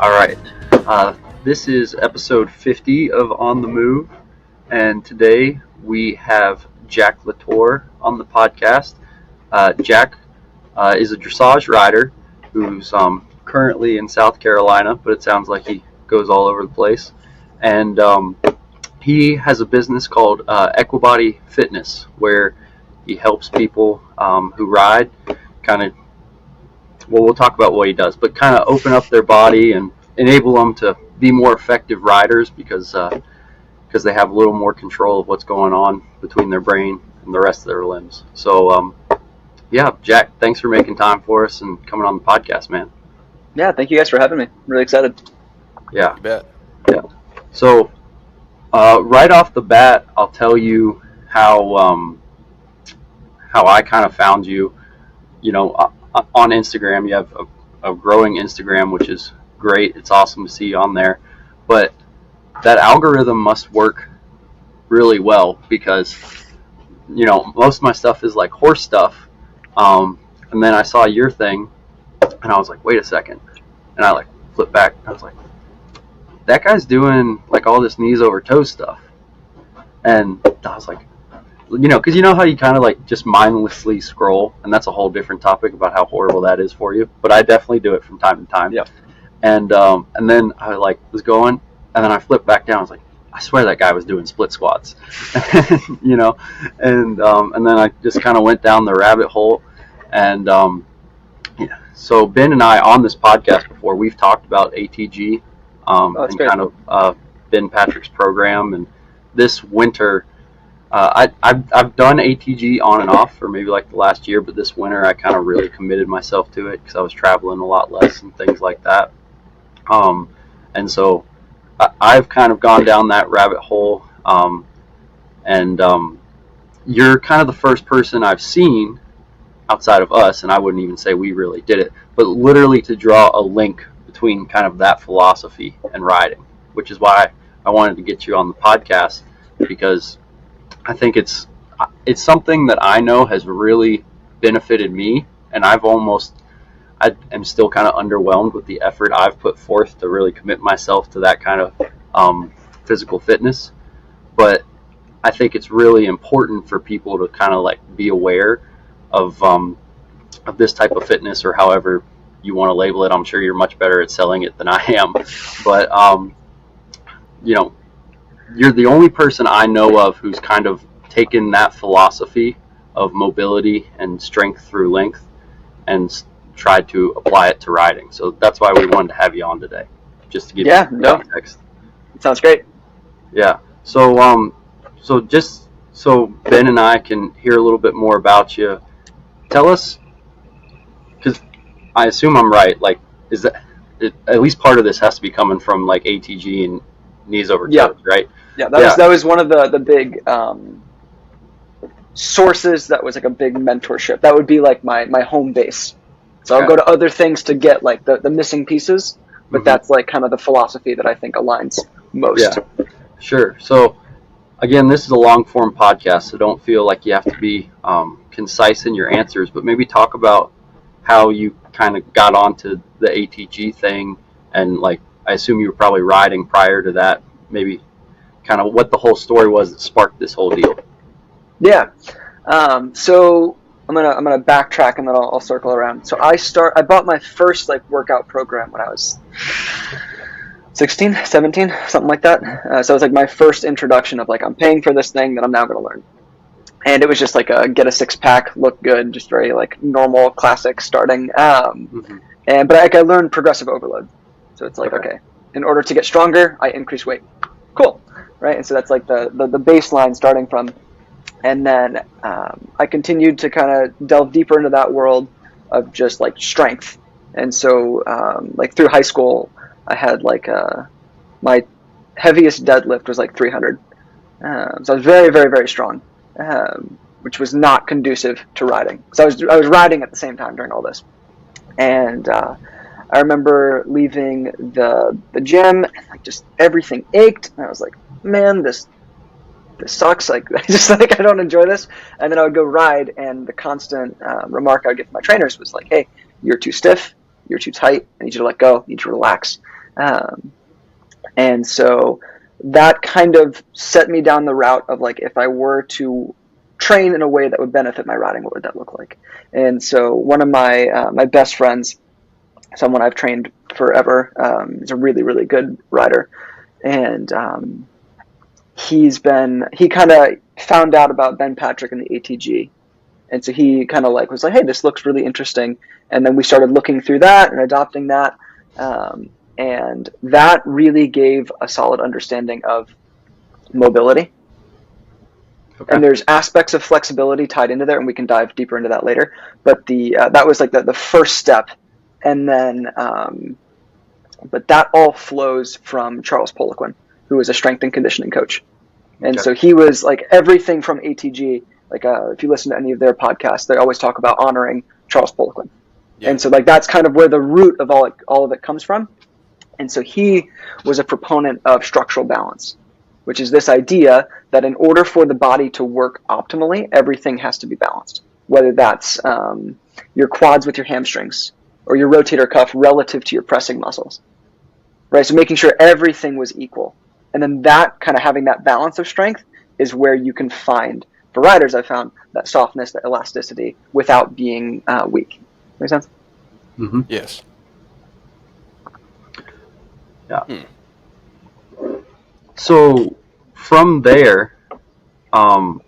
All right. This is episode 50 of On the Move, and today we have Jack LaTorre on the podcast. Jack is a dressage rider who's currently in South Carolina, but it sounds like he goes all over the place. And he has a business called Equibody Fitness, where he helps people who ride kind of, well, we'll talk about what he does, but kind of open up their body and enable them to be more effective riders because they have a little more control of what's going on between their brain and the rest of their limbs. So, yeah, Jack, thanks for making time for us and coming on the podcast, man. Yeah, thank you guys for having me. I'm really excited. Yeah. You bet. Yeah. So, right off the bat, I'll tell you how I kind of found you. You know, on Instagram, you have a growing Instagram, which is great. It's awesome to see you on there. But that algorithm must work really well because, you know, most of my stuff is like horse stuff. And then I saw your thing, and I was like, wait a second. And I like flipped back. I was like, that guy's doing like all this knees over toes stuff. And I was like, you know, because you know how you kind of like just mindlessly scroll, and that's a whole different topic about how horrible that is for you. But I definitely do it from time to time. Yep. And then I like was going, and then I flipped back down. I was like, I swear that guy was doing split squats, you know. And then I just kind of went down the rabbit hole, and yeah. So Ben and I on this podcast before we've talked about ATG, and great. kind of Ben Patrick's program, and this winter. I've done ATG on and off for maybe like the last year, but this winter I kind of really committed myself to it because I was traveling a lot less and things like that. And so I've kind of gone down that rabbit hole. And you're kind of the first person I've seen outside of us, and I wouldn't even say we really did it, but literally to draw a link between kind of that philosophy and riding, which is why I wanted to get you on the podcast, because I think it's something that I know has really benefited me, and I am still kind of underwhelmed with the effort I've put forth to really commit myself to that kind of physical fitness. But I think it's really important for people to kind of like be aware of this type of fitness, or however you want to label it. I'm sure you're much better at selling it than I am, but you know, you're the only person I know of who's kind of taken that philosophy of mobility and strength through length and tried to apply it to riding. So that's why we wanted to have you on today, just to give you context. It sounds great. Yeah. So just so Ben and I can hear a little bit more about you, tell us, because I assume I'm right. Like, is that at least part of this has to be coming from like ATG and knees over toes, right? Yeah, that was one of the big sources. That was like a big mentorship. That would be like my home base. So I'll go to other things to get like the missing pieces, but that's like kind of the philosophy that I think aligns most. Yeah, sure. So again, this is a long form podcast, so don't feel like you have to be concise in your answers, but maybe talk about how you kind of got onto the ATG thing, and like I assume you were probably riding prior to that. Maybe kind of what the whole story was that sparked this whole deal. Yeah. So I'm gonna backtrack and then I'll circle around. So I bought my first like workout program when I was 16, 17, something like that. So it was like my first introduction of like, I'm paying for this thing that I'm now gonna learn. And it was just like get a six pack, look good, just very like normal, classic starting. But I learned progressive overload. So it's like, okay, in order to get stronger, I increase weight. Cool, right? And so that's like the baseline starting from. And then I continued to kind of delve deeper into that world of just like strength. And so like through high school, I had like my heaviest deadlift was like 300. So I was very, very, very strong, which was not conducive to riding. Because I was riding at the same time during all this. And I remember leaving the gym and like just everything ached. And I was like, man, this sucks. Like, I don't enjoy this. And then I would go ride, and the constant remark I would get from my trainers was like, hey, you're too stiff, you're too tight, I need you to let go, I need you to relax. And so that kind of set me down the route of like, if I were to train in a way that would benefit my riding, what would that look like? And so one of my best friends, someone I've trained forever, is a really, really good rider. And he kind of found out about Ben Patrick and the ATG. And so he kind of like was like, hey, this looks really interesting. And then we started looking through that and adopting that. And that really gave a solid understanding of mobility. Okay. And there's aspects of flexibility tied into there, and we can dive deeper into that later. But that was like the first step. And then, but that all flows from Charles Poliquin, who is a strength and conditioning coach. And Okay. so he was like everything from ATG. Like if you listen to any of their podcasts, they always talk about honoring Charles Poliquin. Yeah. And so like that's kind of where the root of all of it comes from. And so he was a proponent of structural balance, which is this idea that in order for the body to work optimally, everything has to be balanced, whether that's your quads with your hamstrings or your rotator cuff relative to your pressing muscles, right? So making sure everything was equal. And then that kind of having that balance of strength is where you can find, for riders, I found that softness, that elasticity without being weak. Make sense? Mm-hmm. Yes. Yeah. So from there, so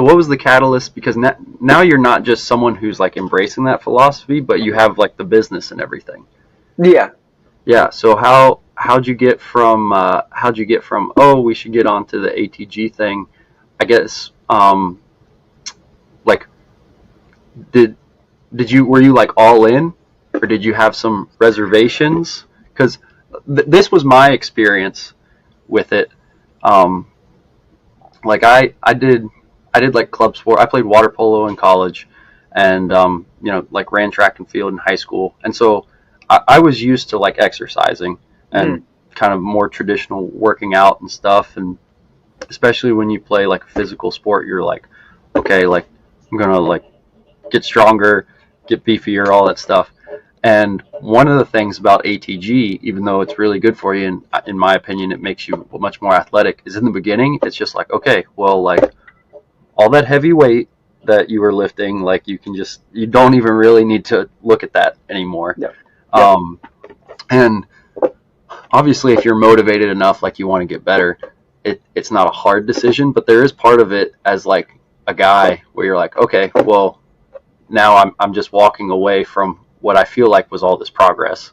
what was the catalyst? Because now you're not just someone who's like embracing that philosophy, but you have like the business and everything. Yeah. Yeah. So how'd you get from oh, we should get onto the ATG thing? I guess like were you like all in, or did you have some reservations? Because this was my experience with it. Like I did like club sport. I played water polo in college, and like ran track and field in high school. And so I was used to like exercising and kind of more traditional working out and stuff. And especially when you play like a physical sport, you're like, okay, like I'm gonna like get stronger, get beefier, all that stuff. And one of the things about ATG, even though it's really good for you, and in my opinion, it makes you much more athletic, is in the beginning, it's just like, okay, well, like all that heavy weight that you were lifting, like you don't even really need to look at that anymore. Yep. And obviously, if you're motivated enough, like you want to get better, it's not a hard decision, but there is part of it as like a guy where you're like, okay, well, now I'm just walking away from what I feel like was all this progress.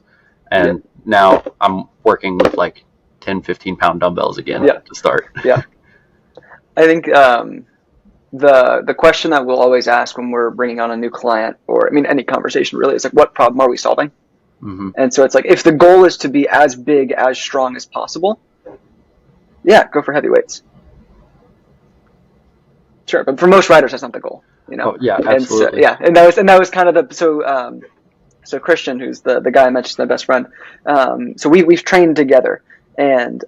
And now I'm working with like 10, 15 pound dumbbells again to start. Yeah. I think the question that we'll always ask when we're bringing on a new client, or I mean, any conversation really, is like, what problem are we solving? Mm-hmm. And so it's like, if the goal is to be as big, as strong as possible, go for heavy weights. Sure. But for most riders, that's not the goal. Oh, yeah, absolutely. And that was kind of so Christian, who's the guy I mentioned, my best friend. So we've trained together, and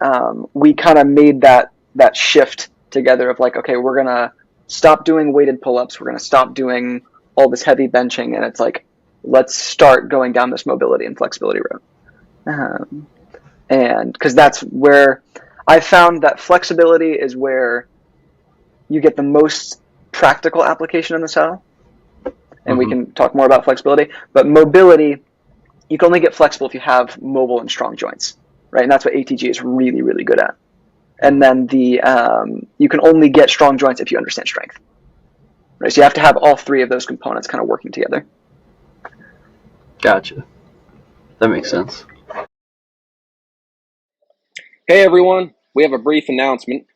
we kind of made that shift together of like, okay, we're gonna stop doing weighted pull-ups, we're gonna stop doing all this heavy benching, and it's like, let's start going down this mobility and flexibility road. And because that's where I found that flexibility is where you get the most practical application in the saddle. And we can talk more about flexibility, but mobility, you can only get flexible if you have mobile and strong joints, right? And that's what ATG is really, really good at. And then you can only get strong joints if you understand strength, right? So you have to have all three of those components kind of working together. Gotcha. That makes sense. Hey everyone, we have a brief announcement.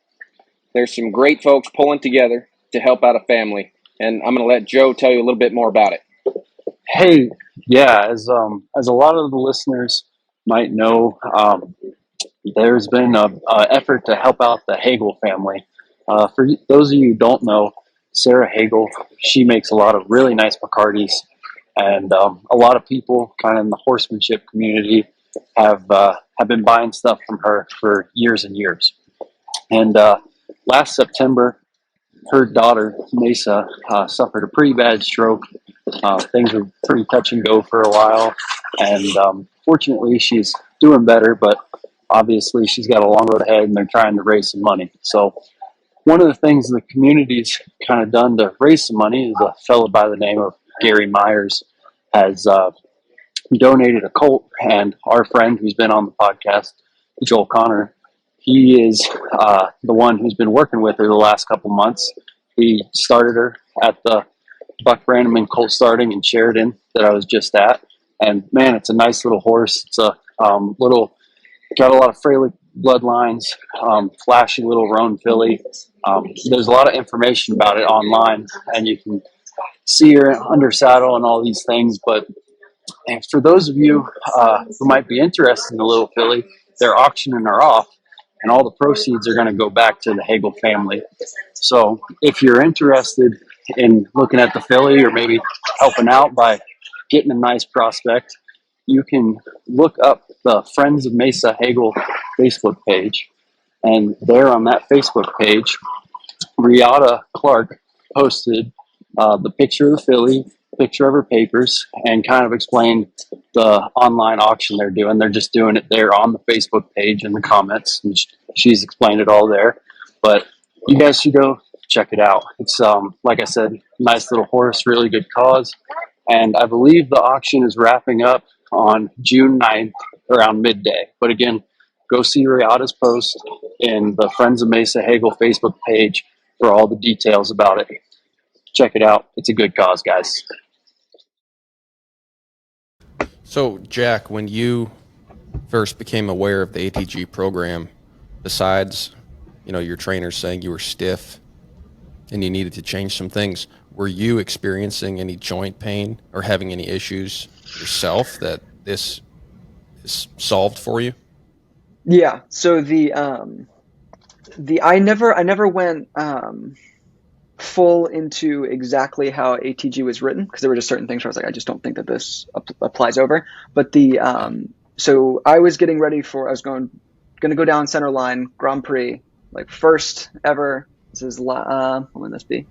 There's some great folks pulling together to help out a family, and I'm going to let Joe tell you a little bit more about it. Hey, yeah, as a lot of the listeners might know, there's been a effort to help out the Hagel family. For those of you who don't know, Sarah Hagel, she makes a lot of really nice Bacardis, and a lot of people kind of in the horsemanship community have been buying stuff from her for years and years. And last September, her daughter, Mesa, suffered a pretty bad stroke Things were pretty touch and go for a while, and fortunately she's doing better, but obviously she's got a long road ahead and they're trying to raise some money. So one of the things the community's kind of done to raise some money is a fellow by the name of Gary Myers has donated a colt, and our friend who's been on the podcast, Joel Connor, he is the one who's been working with her the last couple months. He started her at the Buck Brannaman colt starting in Sheridan that I was just at, and man, it's a nice little horse. It's a little, got a lot of Fraley bloodlines, flashy little roan filly. There's a lot of information about it online, and you can see her under saddle and all these things. But and for those of you who might be interested in the little filly, they're auctioning her off, and all the proceeds are going to go back to the Hagel family. So if you're interested in looking at the filly or maybe helping out by getting a nice prospect, you can look up the Friends of Mesa Hagel Facebook page. And there on that Facebook page, Riata Clark posted the picture of the filly, picture of her papers, and kind of explained the online auction they're doing. They're just doing it there on the Facebook page in the comments, and she's explained it all there. But you guys should go check it out. It's like I said, nice little horse, really good cause, and I believe the auction is wrapping up on June 9th around midday. But again, go see Riata's post in the Friends of Mesa Hagel Facebook page for all the details about it. Check it out. It's a good cause, guys. So, Jack, when you first became aware of the ATG program, besides, your trainers saying you were stiff and you needed to change some things, were you experiencing any joint pain or having any issues yourself that this is solved for you? Yeah. So I never went full into exactly how ATG was written, because there were just certain things where I was like, I just don't think that this applies over. But so I was getting ready I was going to go down center line Grand Prix, like first ever. This is when would this be?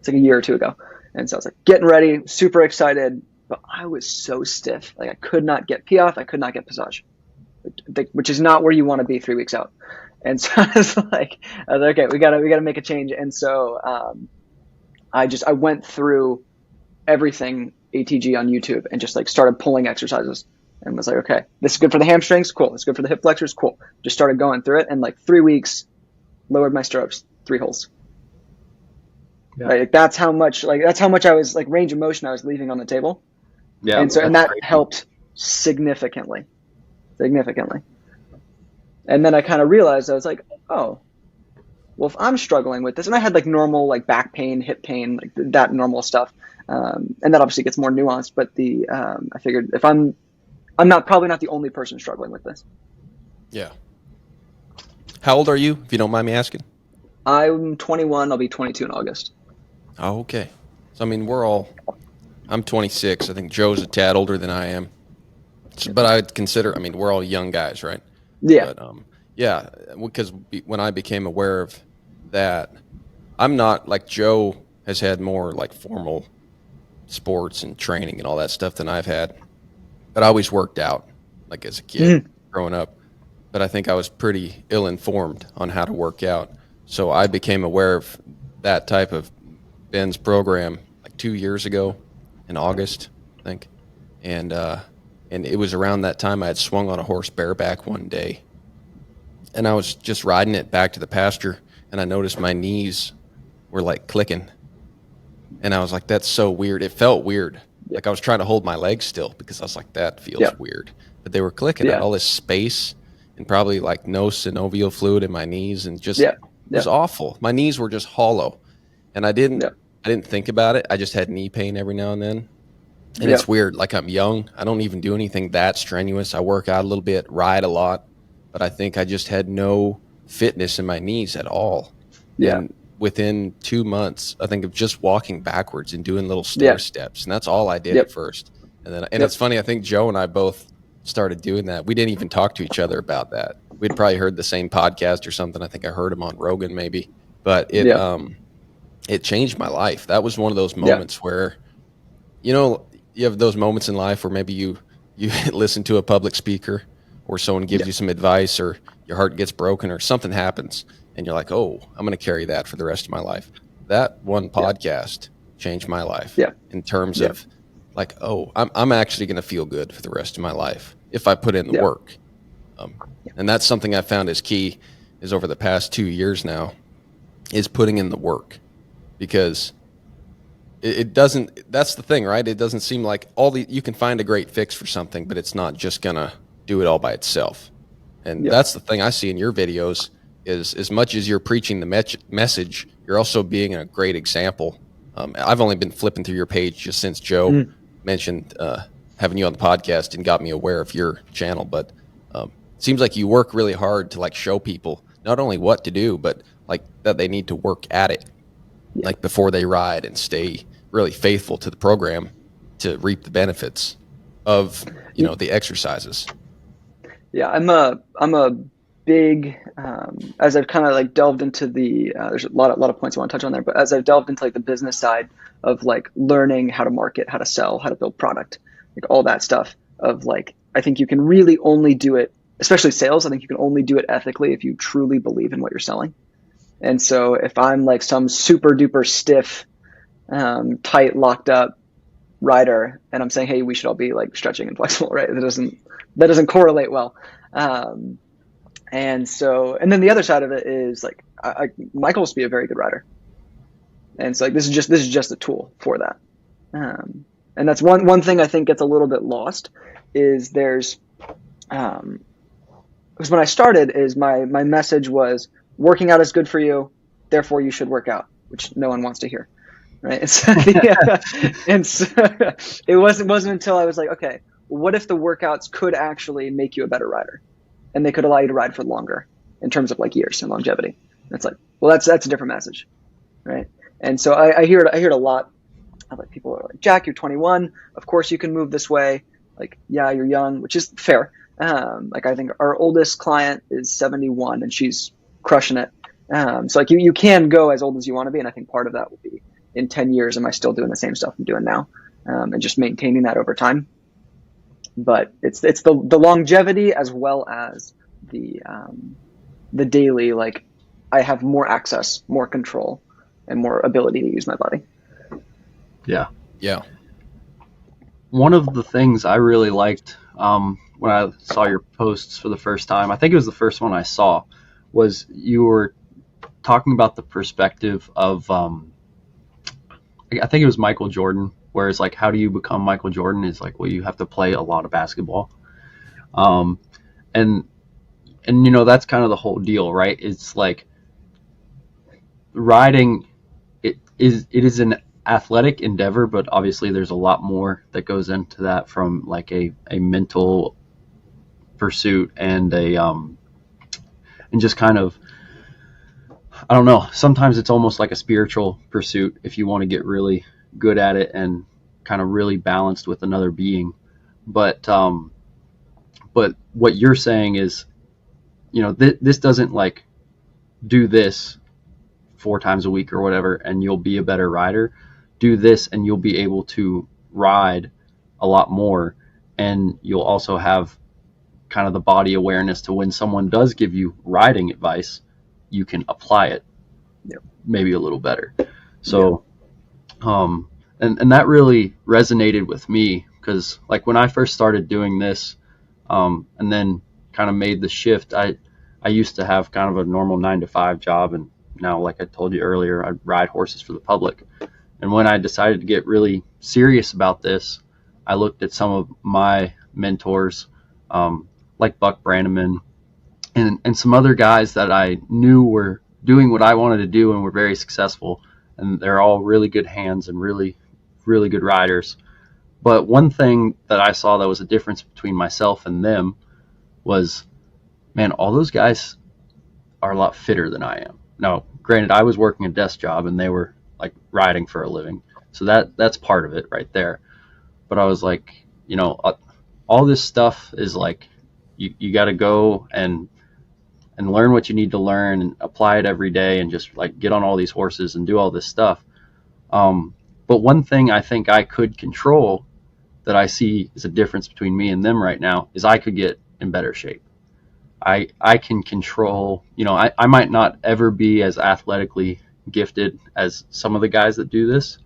It's like a year or two ago. And so I was like getting ready, super excited, but I was so stiff. Like I could not get piaffe, I could not get passage, which is not where you want to be 3 weeks out. And so I was like, okay, we gotta make a change. And so I went through everything ATG on YouTube and just like started pulling exercises and was like, okay, this is good for the hamstrings, cool. This is good for the hip flexors, cool. Just started going through it, and like 3 weeks, lowered my stirrups 3 holes. Yeah. Like that's how much I was like range of motion I was leaving on the table. Yeah, and that helped significantly. And then I kind of realized, I was like, oh, well, if I'm struggling with this, and I had like normal like back pain, hip pain, like that normal stuff, and that obviously gets more nuanced. But I figured if I'm probably not the only person struggling with this. Yeah. How old are you, if you don't mind me asking? I'm 21. I'll be 22 in August. Oh, okay. So, I mean, I'm 26. I think Joe's a tad older than I am. But I'd consider, we're all young guys, right? Yeah. But, yeah, because when I became aware of that, I'm not, like Joe has had more, like, formal sports and training and all that stuff than I've had. But I always worked out, like, as a kid growing up. But I think I was pretty ill-informed on how to work out. So I became aware of that type of Ben's program like 2 years ago in August, I think. And it was around that time I had swung on a horse bareback one day. And I was just riding it back to the pasture, and I noticed my knees were like clicking. And I was like, that's so weird. It felt weird. Like I was trying to hold my legs still because I was like, that feels weird. But they were clicking. I had all this space and probably like no synovial fluid in my knees, and just it was awful. My knees were just hollow. And I didn't think about it. I just had knee pain every now and then. And it's weird. Like I'm young. I don't even do anything that strenuous. I work out a little bit, ride a lot, but I think I just had no fitness in my knees at all. Yeah. And within 2 months, I think of just walking backwards and doing little stair steps. And that's all I did at first. And then, it's funny. I think Joe and I both started doing that. We didn't even talk to each other about that. We'd probably heard the same podcast or something. I think I heard him on Rogan maybe, but it changed my life. That was one of those moments where You know, you have those moments in life where maybe you listen to a public speaker or someone gives Yeah. you some advice or your heart gets broken or something happens and you're like, "Oh, I'm going to carry that for the rest of my life." That one Yeah. podcast changed my life Yeah. in terms Yeah. of like, "Oh, I'm actually going to feel good for the rest of my life if I put in the Yeah. work." And that's something I found is key is over the past 2 years now is putting in the work because it doesn't, that's the thing, right? It doesn't seem like you can find a great fix for something, but it's not just gonna do it all by itself. And Yeah. that's the thing I see in your videos is as much as you're preaching the message, you're also being a great example. I've only been flipping through your page just since Joe Mm. mentioned having you on the podcast and got me aware of your channel, but it seems like you work really hard to like show people not only what to do, but like that they need to work at it Yeah. like before they ride and stay really faithful to the program to reap the benefits of the exercises. Yeah, I'm a big as I've kind of like delved into the there's a lot of points I want to touch on there, but as I've delved into like the business side of like learning how to market, how to sell, how to build product, like all that stuff of like I think you can really only do it, especially sales. I think you can only do it ethically if you truly believe in what you're selling. And so if I'm like some super duper stiff, tight, locked up rider, and I'm saying, hey, we should all be like stretching and flexible, right? That doesn't correlate well. Um, and then the other side of it is like Michael used to be a very good rider, and so like this is just a tool for that. And that's one thing I think gets a little bit lost is there's because when I started is my message was working out is good for you, therefore you should work out, which no one wants to hear. Right. And so, and so it wasn't until I was like, okay, what if the workouts could actually make you a better rider and they could allow you to ride for longer in terms of like years and longevity? And it's like, well, that's a different message. Right. And so I hear it a lot of like people are like, Jack, you're 21. Of course you can move this way. Like, yeah, you're young, which is fair. Like I think our oldest client is 71 and she's crushing it. So like you can go as old as you want to be. And I think part of that will be in 10 years, am I still doing the same stuff I'm doing now? And just maintaining that over time. But it's the longevity as well as the daily, like I have more access, more control, and more ability to use my body. Yeah. Yeah. One of the things I really liked when I saw your posts for the first time, I think it was the first one I saw, was you were talking about the perspective of I think it was Michael Jordan, where it's like, how do you become Michael Jordan? It's like, well, you have to play a lot of basketball. And that's kind of the whole deal, right? It's like riding, it is an athletic endeavor, but obviously there's a lot more that goes into that from like a mental pursuit and and just kind of, I don't know, sometimes it's almost like a spiritual pursuit if you want to get really good at it and kind of really balanced with another being. But what you're saying is, this doesn't like do this 4 times a week or whatever and you'll be a better rider. Do this and you'll be able to ride a lot more, and you'll also have kind of the body awareness to when someone does give you riding advice, you can apply it maybe a little better. So and that really resonated with me because like when I first started doing this and then kind of made the shift, I used to have kind of a normal 9 to 5 job, and now, like I told you earlier, I ride horses for the public. And when I decided to get really serious about this, I looked at some of my mentors, like Buck Brannaman and some other guys that I knew were doing what I wanted to do and were very successful. And they're all really good hands and really, really good riders. But one thing that I saw that was a difference between myself and them was, man, all those guys are a lot fitter than I am. Now, granted, I was working a desk job and they were like riding for a living. So that's part of it right there. But I was like, all this stuff is like, you got to go and learn what you need to learn and apply it every day and just like get on all these horses and do all this stuff. But one thing I think I could control that I see is a difference between me and them right now is I could get in better shape. I can control, I might not ever be as athletically gifted as some of the guys that do this,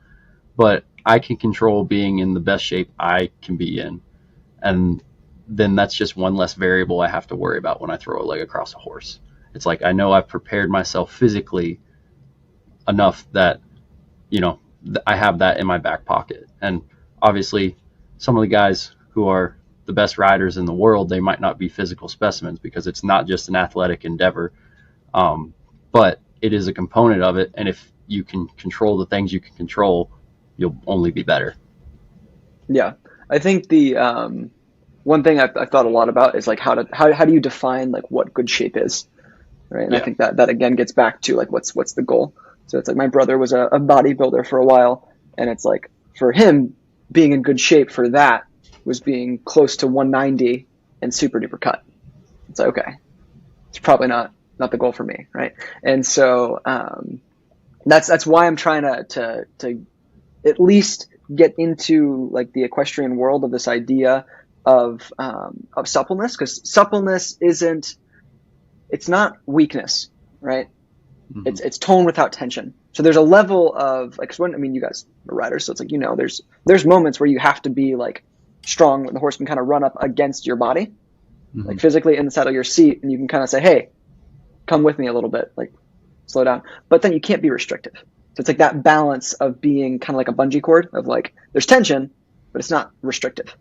but I can control being in the best shape I can be in. And then that's just one less variable I have to worry about when I throw a leg across a horse. It's like I know I've prepared myself physically enough that, I have that in my back pocket. And obviously, some of the guys who are the best riders in the world, they might not be physical specimens because it's not just an athletic endeavor, but it is a component of it. And if you can control the things you can control, you'll only be better. Yeah, I think the one thing I've thought a lot about is like how do you define like what good shape is, right? And I think that again gets back to like what's the goal. So it's like my brother was a bodybuilder for a while, and it's like for him being in good shape for that was being close to 190 and super duper cut. It's like, okay, it's probably not the goal for me, right? And so that's why I'm trying to at least get into like the equestrian world of this idea of suppleness, because suppleness it's not weakness, right? Mm-hmm. It's tone without tension. So there's a level of like, you guys are riders, so it's like, there's moments where you have to be like strong when the horse can kind of run up against your body, mm-hmm. like physically in the saddle of your seat, and you can kind of say, hey, come with me a little bit, like slow down. But then you can't be restrictive. So it's like that balance of being kind of like a bungee cord of like there's tension, but it's not restrictive,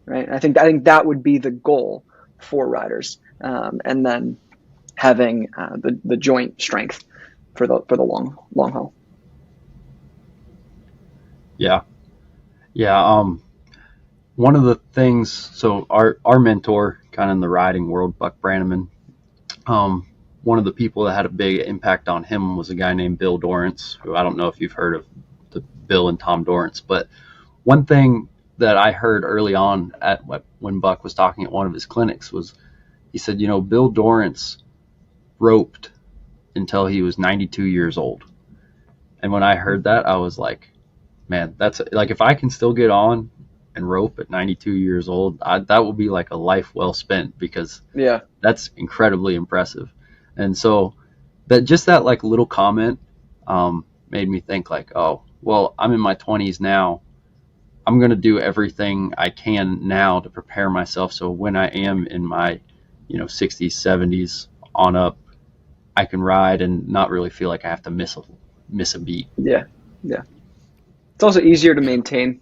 right? And I think that would be the goal for riders, and then having the joint strength for the long haul. Yeah. One of the things, so our mentor, kind of in the riding world, Buck Brannaman, one of the people that had a big impact on him was a guy named Bill Dorrance, who I don't know if you've heard of the Bill and Tom Dorrance, but one thing that I heard early on when Buck was talking at one of his clinics was he said, Bill Dorrance roped until he was 92 years old. And when I heard that, I was like, man, that's like, if I can still get on and rope at 92 years old, that will be like a life well spent, because that's incredibly impressive. And so that like little comment made me think like, oh, well, I'm in my 20s now. I'm going to do everything I can now to prepare myself, so when I am in my 60s, 70s on up, I can ride and not really feel like I have to miss a beat. Yeah. It's also easier to maintain.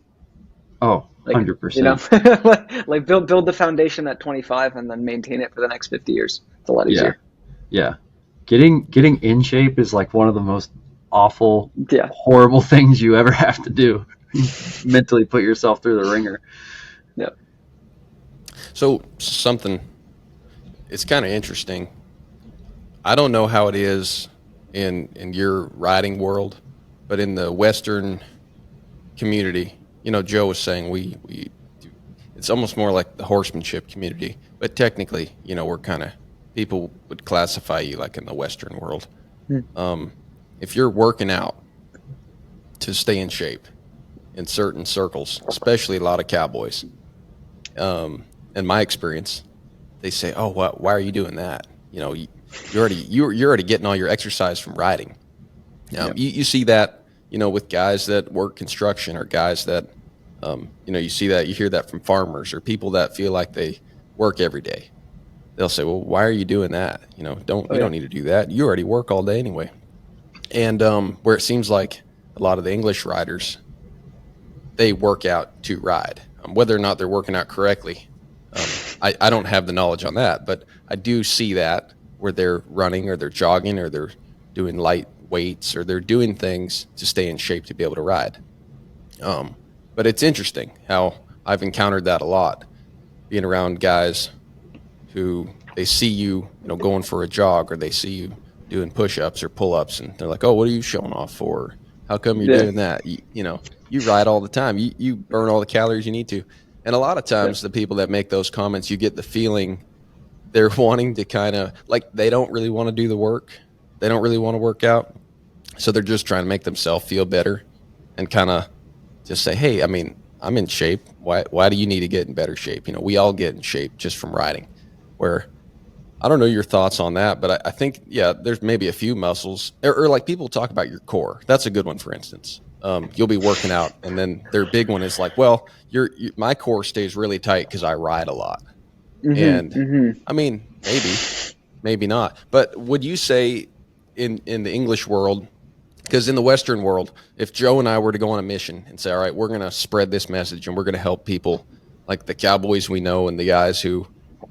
Oh, 100%. Like build the foundation at 25 and then maintain it for the next 50 years. It's a lot easier. Yeah. Getting in shape is like one of the most awful, horrible things you ever have to do. Mentally put yourself through the ringer. Yeah. So it's kind of interesting. I don't know how it is in your riding world, but in the Western community, Joe was saying we it's almost more like the horsemanship community, but technically, we're kind of, people would classify you like in the Western world. If you're working out to stay in shape in certain circles, especially a lot of cowboys, in my experience, they say, oh, why are you doing that? You're already getting all your exercise from riding. You see that, with guys that work construction, or guys that, you see that, you hear that from farmers or people that feel like they work every day. They'll say, well, why are you doing that? You don't need to do that. You already work all day anyway. And where it seems like a lot of the English riders, they work out to ride. Whether or not they're working out correctly, I don't have the knowledge on that, but I do see that where they're running or they're jogging or they're doing light weights or they're doing things to stay in shape to be able to ride. But it's interesting how I've encountered that a lot, being around guys who they see you, going for a jog, or they see you doing push-ups or pull-ups, and they're like, oh, what are you showing off for? How come you're doing that? You ride all the time. You burn all the calories you need to. And a lot of times the people that make those comments, you get the feeling they're wanting to kind of, like, they don't really want to do the work. They don't really want to work out. So they're just trying to make themselves feel better. and kind of just say, hey, I mean, I'm in shape. Why do you need to get in better shape? You know, we all get in shape just from riding. Where I don't know your thoughts on that, but I think, yeah, there's maybe a few muscles, or like people talk about your core. That's a good one, for instance. You'll be working out, and then their big one is like, well, my core stays really tight because I ride a lot. And I mean, maybe not. But would you say in the English world, because in the Western world, if Joe and I were to go on a mission and say, all right, we're going to spread this message and we're going to help people like the cowboys we know and the guys who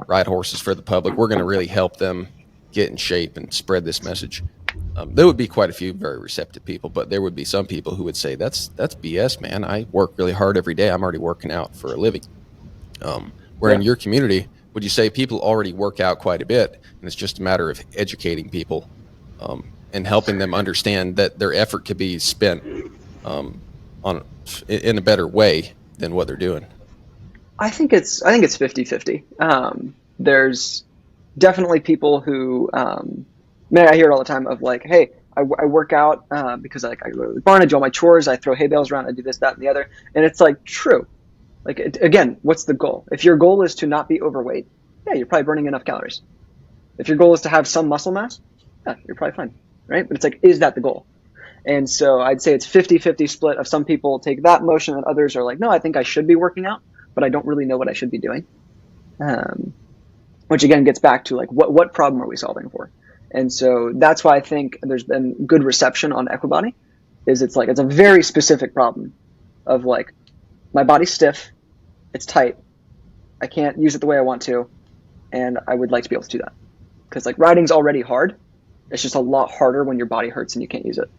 ride horses for the public, we're going to really help them get in shape and spread this message. There would be quite a few very receptive people, but there would be some people who would say, that's BS, man. I work really hard every day. I'm already working out for a living. Where in your community, would you say people already work out quite a bit, and it's just a matter of educating people and helping them understand that their effort could be spent in a better way than what they're doing? I think it's 50-50. There's definitely people who, man, I hear it all the time of like, hey, I work out because I go to the barn, I do all my chores, I throw hay bales around, I do this, that, and the other. And it's like, true. Like, again, what's the goal? If your goal is to not be overweight, yeah, you're probably burning enough calories. If your goal is to have some muscle mass, yeah, you're probably fine, right? But it's like, is that the goal? And so I'd say it's 50-50 split of some people take that motion and others are like, no, I think I should be working out, but I don't really know what I should be doing. Which again gets back to like, what problem are we solving for? And so that's why I think there's been good reception on Equibody, is it's like, it's a very specific problem of like, my body's stiff, it's tight, I can't use it the way I want to, and I would like to be able to do that. Because like riding's already hard, it's just a lot harder when your body hurts and you can't use it.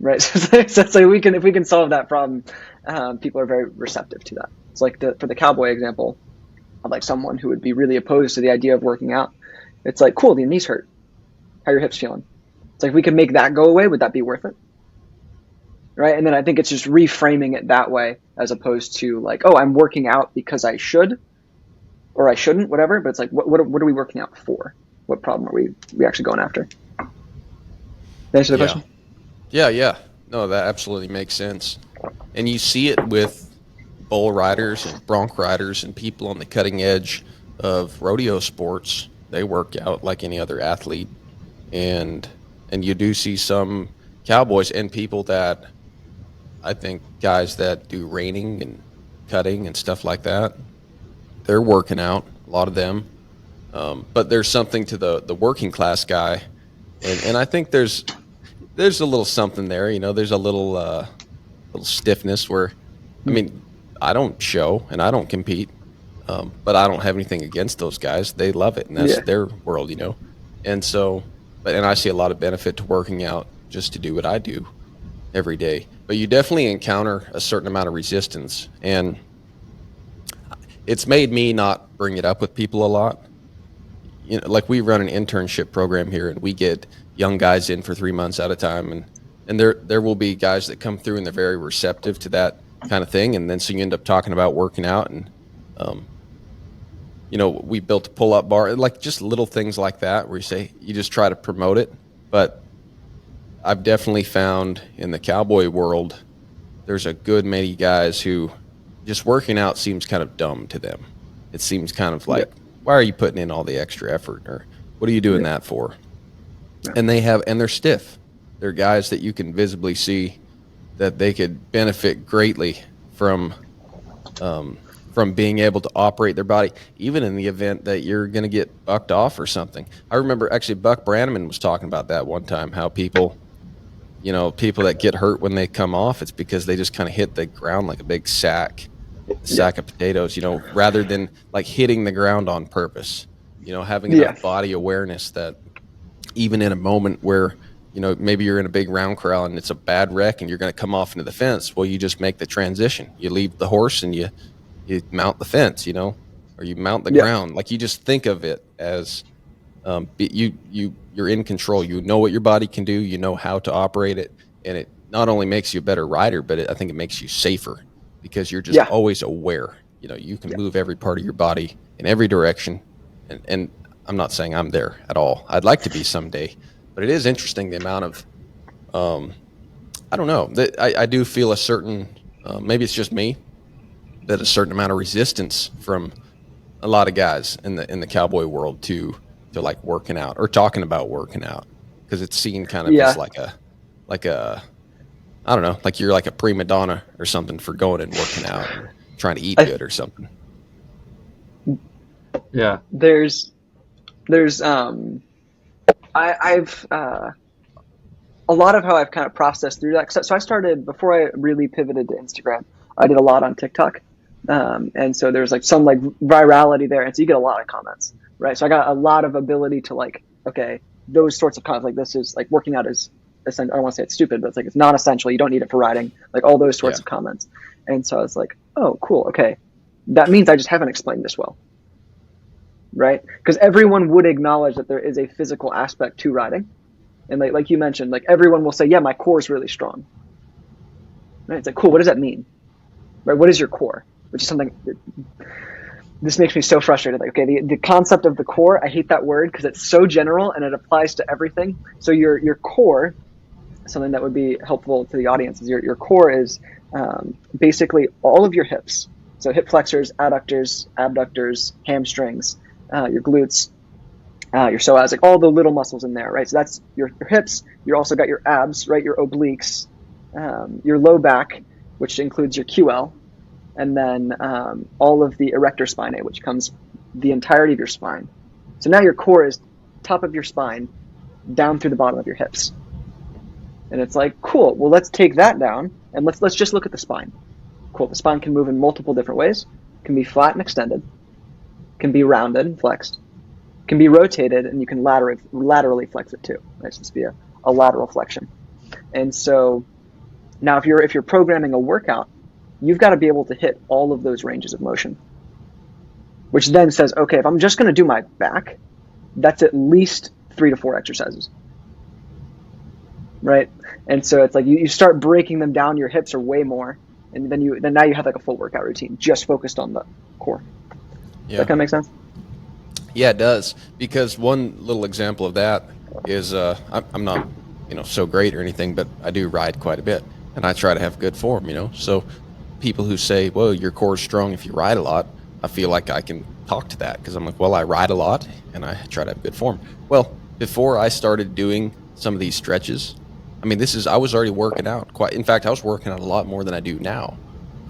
Right? So it's like if we can solve that problem, people are very receptive to that. It's like for the cowboy example, of like someone who would be really opposed to the idea of working out. It's like, cool, your knees hurt. How are your hips feeling? It's like, if we could make that go away, would that be worth it? Right? And then I think it's just reframing it that way, as opposed to like, oh, I'm working out because I should, or I shouldn't, whatever. But it's like, what are we working out for? What problem are we actually going after? Did I answer the question? Yeah. No, that absolutely makes sense. And you see it with bull riders and bronc riders and people on the cutting edge of rodeo sports. They work out like any other athlete. And you do see some cowboys and people that, I think, guys that do reining and cutting and stuff like that, they're working out, a lot of them. But there's something to the working class guy. And I think there's a little something there, you know, there's a little stiffness where, I mean, I don't show and I don't compete, but I don't have anything against those guys. They love it, and that's their world, you know. And so, and I see a lot of benefit to working out just to do what I do every day. But you definitely encounter a certain amount of resistance, and it's made me not bring it up with people a lot. You know, like we run an internship program here, and we get young guys in for 3 months at a time, and there will be guys that come through and they're very receptive to that kind of thing, and then so you end up talking about working out, and you know, we built a pull-up bar, like just little things like that where you just try to promote it. But I've definitely found in the cowboy world, there's a good many guys who just working out seems kind of dumb to them. It seems kind of like, why are you putting in all the extra effort, or what are you doing that for? And they're stiff. They're guys that you can visibly see that they could benefit greatly from being able to operate their body, even in the event that you're going to get bucked off or something. I remember actually Buck Brannaman was talking about that one time, how people that get hurt when they come off, it's because they just kind of hit the ground like a big sack of potatoes, you know, rather than like hitting the ground on purpose, you know, having enough body awareness that even in a moment where, you know, maybe you're in a big round corral and it's a bad wreck and you're going to come off into the fence, well, you just make the transition. You leave the horse and you mount the fence, you know, or you mount the ground. Like, you just think of it as you're in control. You know what your body can do. You know how to operate it. And it not only makes you a better rider, but I think it makes you safer because you're just always aware. You know, you can move every part of your body in every direction. And I'm not saying I'm there at all. I'd like to be someday. But it is interesting the amount of I don't know. I do feel a certain, maybe it's just me, that a certain amount of resistance from a lot of guys in the cowboy world to like working out or talking about working out, because it's seen kind of as Yeah. like a I don't know, like you're like a prima donna or something for going and working out and trying to eat I good or something. Yeah. there's I've a lot of how I've kind of processed through that. So I started before I really pivoted to Instagram. I did a lot on TikTok, and so there's like some like virality there, and so you get a lot of comments, right? So I got a lot of ability to like, okay, those sorts of comments, like this is like working out is, I don't want to say it's stupid, but it's like it's not essential. You don't need it for riding, like all those sorts Yeah. of comments. And so I was like, oh, cool, okay, that means I just haven't explained this well, right? Because everyone would acknowledge that there is a physical aspect to riding. And like you mentioned, like everyone will say, yeah, my core is really strong. Right? It's like, cool, what does that mean? Right? What is your core? Which is something that, this makes me so frustrated. Like, okay, the concept of the core, I hate that word because it's so general and it applies to everything. So your core, something that would be helpful to the audience, is your core is basically all of your hips. So hip flexors, adductors, abductors, hamstrings, your glutes, your psoas, like all the little muscles in there, right? So that's your hips. You also got your abs, right? Your obliques, your low back, which includes your QL, and then all of the erector spinae, which comes the entirety of your spine. So now your core is top of your spine, down through the bottom of your hips. And it's like, cool, well, let's take that down and let's just look at the spine. Cool, the spine can move in multiple different ways. It can be flat and extended, can be rounded and flexed, can be rotated, and you can laterally flex it too. Right? So it's be a lateral flexion. And so now if you're programming a workout, you've got to be able to hit all of those ranges of motion, which then says, okay, if I'm just going to do my back, that's at least 3 to 4 exercises, right? And so it's like you start breaking them down. Your hips are way more, and then now you have like a full workout routine just focused on the core. Yeah. That kind of makes sense. Yeah, it does. Because one little example of that is I'm not, so great or anything, but I do ride quite a bit, and I try to have good form. So people who say, "Well, your core is strong if you ride a lot," I feel like I can talk to that because I'm like, well, I ride a lot and I try to have good form. Well, before I started doing some of these stretches, I mean, I was already working out quite. In fact, I was working out a lot more than I do now.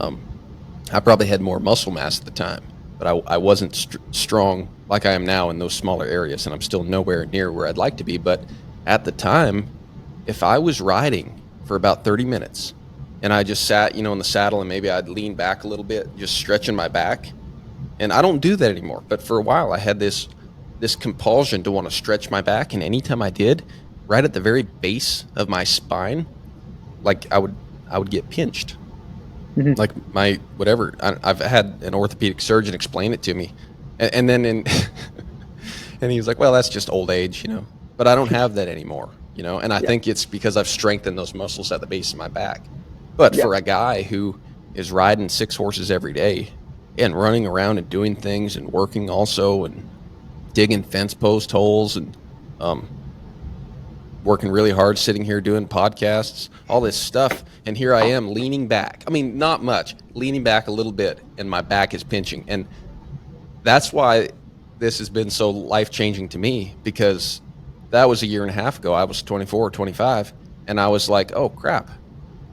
I probably had more muscle mass at the time, but I wasn't strong like I am now in those smaller areas, and I'm still nowhere near where I'd like to be. But at the time, if I was riding for about 30 minutes and I just sat, in the saddle, and maybe I'd lean back a little bit, just stretching my back, and I don't do that anymore. But for a while, I had this compulsion to want to stretch my back, and anytime I did, right at the very base of my spine, like I would get pinched. Mm-hmm. Like my whatever. I've had an orthopedic surgeon explain it to me, and then and he was like, "Well, that's just old age, But I don't have that anymore, And I think it's because I've strengthened those muscles at the base of my back. But for a guy who is riding 6 horses every day and running around and doing things and working also and digging fence post holes and working really hard, sitting here doing podcasts, all this stuff, and here I am leaning back. I mean, not much, leaning back a little bit, and my back is pinching. And that's why this has been so life-changing to me, because that was a year and a half ago. I was 24 or 25, and I was like, oh, crap.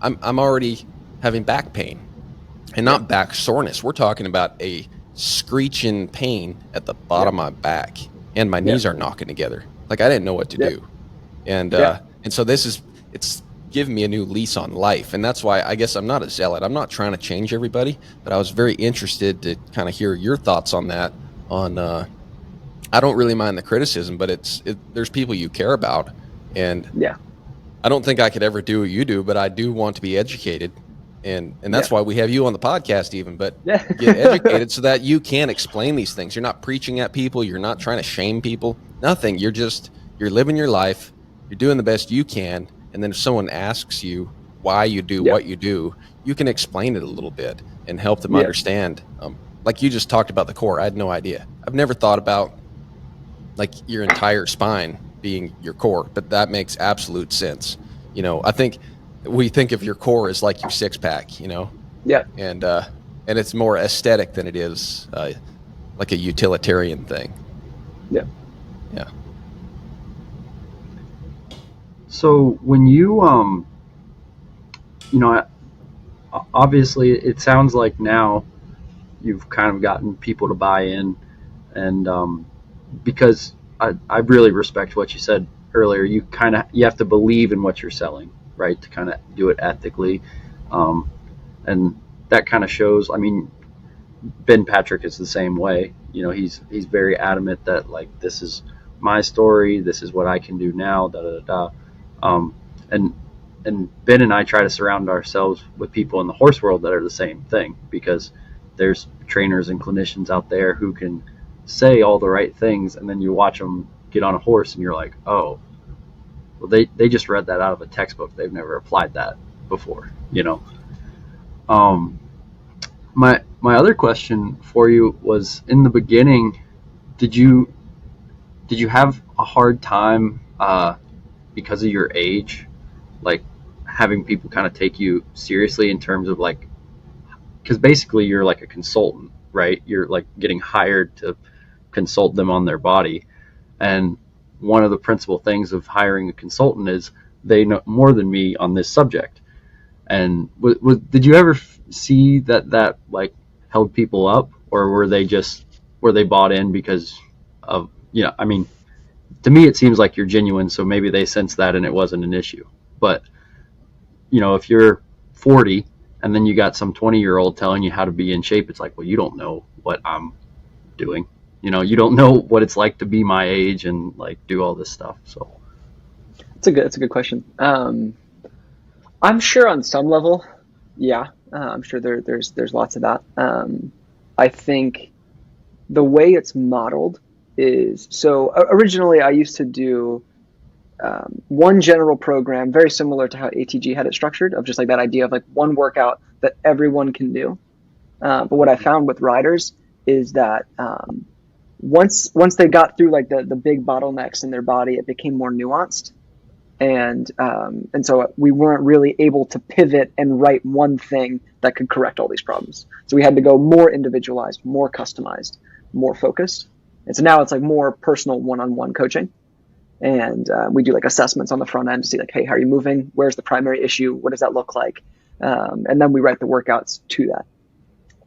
I'm already having back pain, and not back soreness. We're talking about a screeching pain at the bottom of my back, and my knees are knocking together. Like I didn't know what to do. And so it's given me a new lease on life. And that's why I guess I'm not a zealot. I'm not trying to change everybody, but I was very interested to kind of hear your thoughts on that. I don't really mind the criticism, but there's people you care about. And I don't think I could ever do what you do, but I do want to be educated. And that's why we have you on the podcast even, but get educated so that you can explain these things. You're not preaching at people. You're not trying to shame people. Nothing. You're living your life. You're doing the best you can. And then if someone asks you why you do what you do, you can explain it a little bit and help them understand. Like you just talked about the core. I had no idea. I've never thought about like your entire spine being your core, but that makes absolute sense. I think we think of your core as like your six pack, Yeah. and it's more aesthetic than it is like a utilitarian thing. Yeah. Yeah. So when obviously it sounds like now you've kind of gotten people to buy in, and because I really respect what you said earlier. You have to believe in what you're selling, right, to kind of do it ethically, and that kind of shows. I mean, Ben Patrick is the same way. He's very adamant that, like, this is my story. This is what I can do now. Da da da. Um, and Ben and I try to surround ourselves with people in the horse world that are the same thing, because there's trainers and clinicians out there who can say all the right things, and then you watch them get on a horse and you're like, oh, well, they just read that out of a textbook. They've never applied that before. Um, my other question for you was, in the beginning, did you have a hard time because of your age, like having people kind of take you seriously in terms of, like, because basically you're like a consultant, right? You're like getting hired to consult them on their body. And one of the principal things of hiring a consultant is they know more than me on this subject. And did you ever see that like held people up, or were they bought in because of, I mean, to me it seems like you're genuine, so maybe they sensed that and it wasn't an issue. But if you're 40 and then you got some 20-year-old telling you how to be in shape, it's like, well, you don't know what I'm doing. You don't know what it's like to be my age and, like, do all this stuff. So It's a good question. I'm sure on some level, yeah. I'm sure there's lots of that. I think the way it's modeled is, so originally I used to do one general program, very similar to how ATG had it structured, of just like that idea of like one workout that everyone can do. But what I found with riders is that once they got through like the big bottlenecks in their body, it became more nuanced. And so we weren't really able to pivot and write one thing that could correct all these problems. So we had to go more individualized, more customized, more focused. And so now it's like more personal one-on-one coaching. And we do like assessments on the front end to see like, hey, how are you moving? Where's the primary issue? What does that look like? And then we write the workouts to that.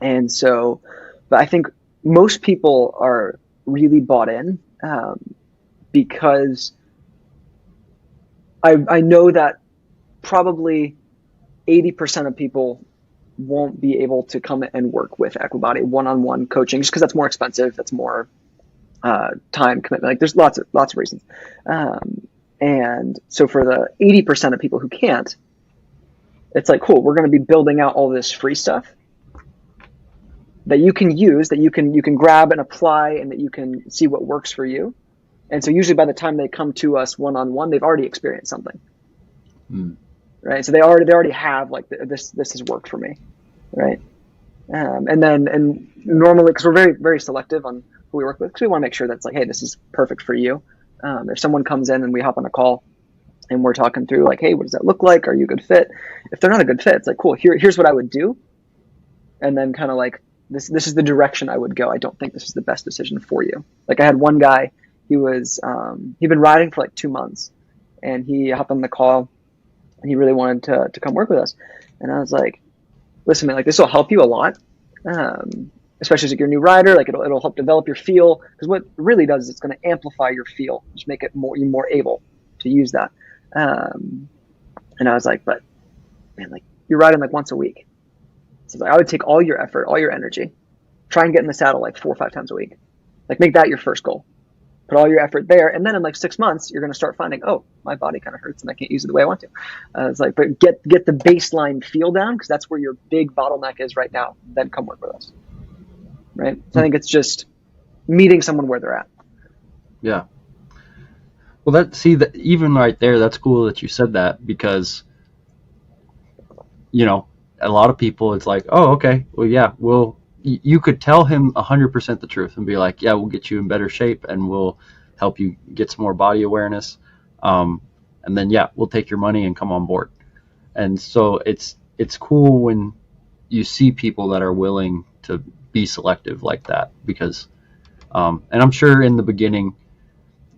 And so, but I think most people are really bought in because I know that probably 80% of people won't be able to come and work with Equibody one-on-one coaching, just because that's more expensive. That's more time commitment. Like, there's lots of reasons. And so for the 80% of people who can't, it's like, cool, we're going to be building out all this free stuff that you can use, that you can grab and apply, and that you can see what works for you. And so usually by the time they come to us one-on-one, they've already experienced something, right? So they already have like this has worked for me, right? And normally, because we're very, very selective on who we work with, because we want to make sure that's like, hey, this is perfect for you. If someone comes in and we hop on a call and we're talking through like, hey, what does that look like? Are you a good fit? If they're not a good fit, it's like, cool, here's what I would do. And then kind of like, this is the direction I would go. I don't think this is the best decision for you. Like, I had one guy, he'd been riding for like 2 months, and he hopped on the call and he really wanted to come work with us. And I was like, listen, man, like, this will help you a lot. Especially as you're a new rider, like it'll help develop your feel, because what it really does is it's going to amplify your feel, just make it you're more able to use that. And I was like, but man, like, you're riding like once a week. So I would take all your effort, all your energy, try and get in the saddle like 4 or 5 times a week. Like, make that your first goal. Put all your effort there, and then in like 6 months, you're going to start finding, oh, my body kind of hurts and I can't use it the way I want to. It's like, but get the baseline feel down, because that's where your big bottleneck is right now. Then come work with us, right? So I think it's just meeting someone where they're at. Yeah. Well, that even right there, that's cool that you said that, because a lot of people, it's like, oh, okay, well, yeah, you could tell him 100% the truth and be like, yeah, we'll get you in better shape and we'll help you get some more body awareness, and then, yeah, we'll take your money and come on board. And so it's cool when you see people that are willing to be selective like that, because and I'm sure in the beginning,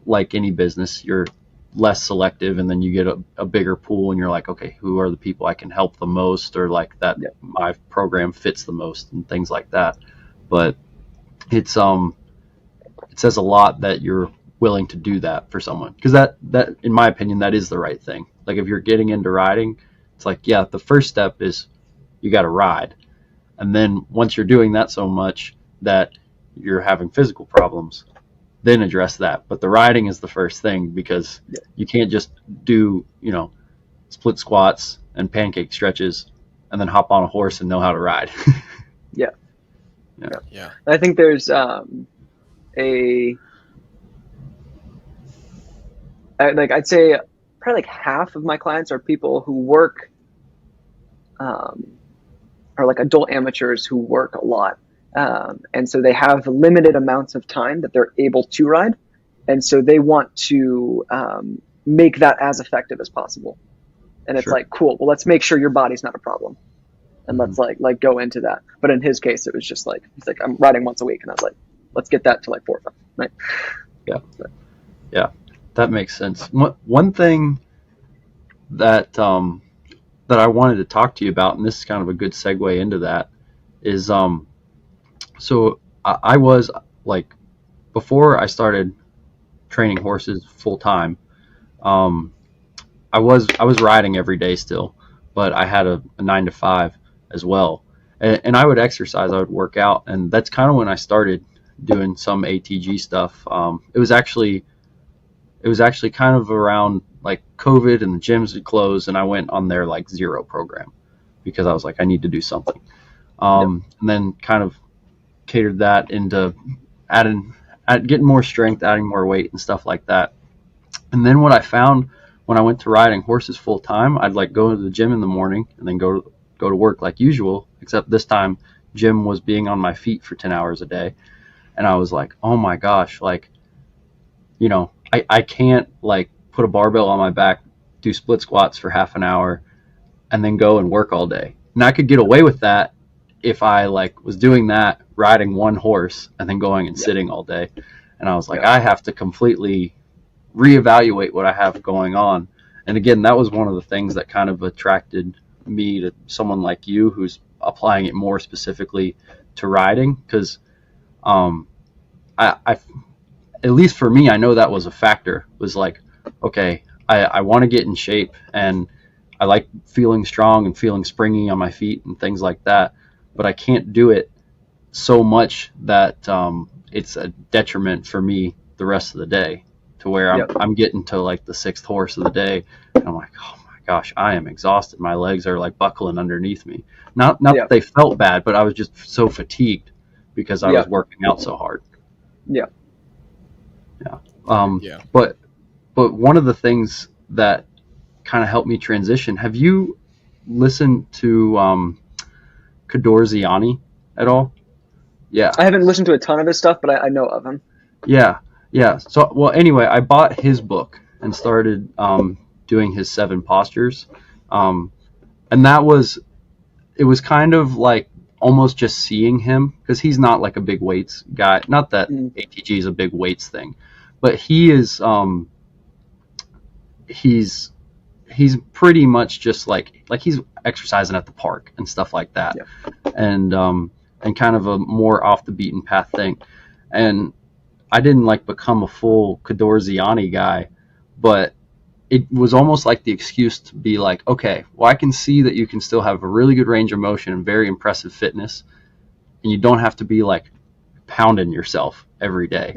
like any business, you're less selective, and then you get a bigger pool, and you're like, okay, who are the people I can help the most, or like that Yeah. my program fits the most, and things like that. But it's it says a lot that you're willing to do that for someone, because that in my opinion, that is the right thing. Like if you're getting into riding, it's like, yeah, the first step is you got to ride, and then once you're doing that so much that you're having physical problems, then address that. But the riding is the first thing, because you can't just do, split squats and pancake stretches and then hop on a horse and know how to ride. Yeah. Yeah. I think there's I'd say probably like half of my clients are people who work, are like adult amateurs who work a lot. And so they have limited amounts of time that they're able to ride. And so they want to make that as effective as possible. And it's Sure. like, cool, well, let's make sure your body's not a problem. And let's like go into that. But in his case, it was just like, he's like, I'm riding once a week. And I was like, let's get that to like 4 or 5. Right? Yeah, that makes sense. One thing that that I wanted to talk to you about, and this is kind of a good segue into that, is so I was like, before I started training horses full time, I was riding every day still, but I had a 9 to 5 as well, and I would exercise, I would work out, and that's kind of when I started doing some ATG stuff. It was actually kind of around like COVID, and the gyms had closed, and I went on their like zero program, because I was like, I need to do something. And then kind of catered that into getting more strength, adding more weight and stuff like that. And then what I found when I went to riding horses full time, I'd like go to the gym in the morning and then go to work like usual, except this time gym was being on my feet for 10 hours a day. And I was like, oh my gosh, like, I can't like put a barbell on my back, do split squats for half an hour, and then go and work all day. And I could get away with that if I like was doing that, riding one horse and then going and sitting all day. And I was like, I have to completely reevaluate what I have going on. And again, that was one of the things that kind of attracted me to someone like you, who's applying it more specifically to riding, because I at least for me, I know that was a factor, was like, okay, I want to get in shape, and I like feeling strong and feeling springy on my feet and things like that, but I can't do it so much that it's a detriment for me the rest of the day, to where I'm getting to like the 6th horse of the day, and I'm like, oh my gosh, I am exhausted. My legs are like buckling underneath me. Not that they felt bad, but I was just so fatigued because I was working out so hard. Yeah. But one of the things that kind of helped me transition, have you listened to Cadorziani at all? Yeah. I haven't listened to a ton of his stuff, but I know of him. Yeah. So, well, anyway, I bought his book and started doing his 7 postures. And it was kind of like almost just seeing him, because he's not like a big weights guy. Not that ATG is a big weights thing, but he is, he's pretty much just like he's exercising at the park and stuff like that. And kind of a more off the beaten path thing. And I didn't like become a full Cadorziani guy, but it was almost like the excuse to be like, okay, well, I can see that you can still have a really good range of motion and very impressive fitness, and you don't have to be like pounding yourself every day.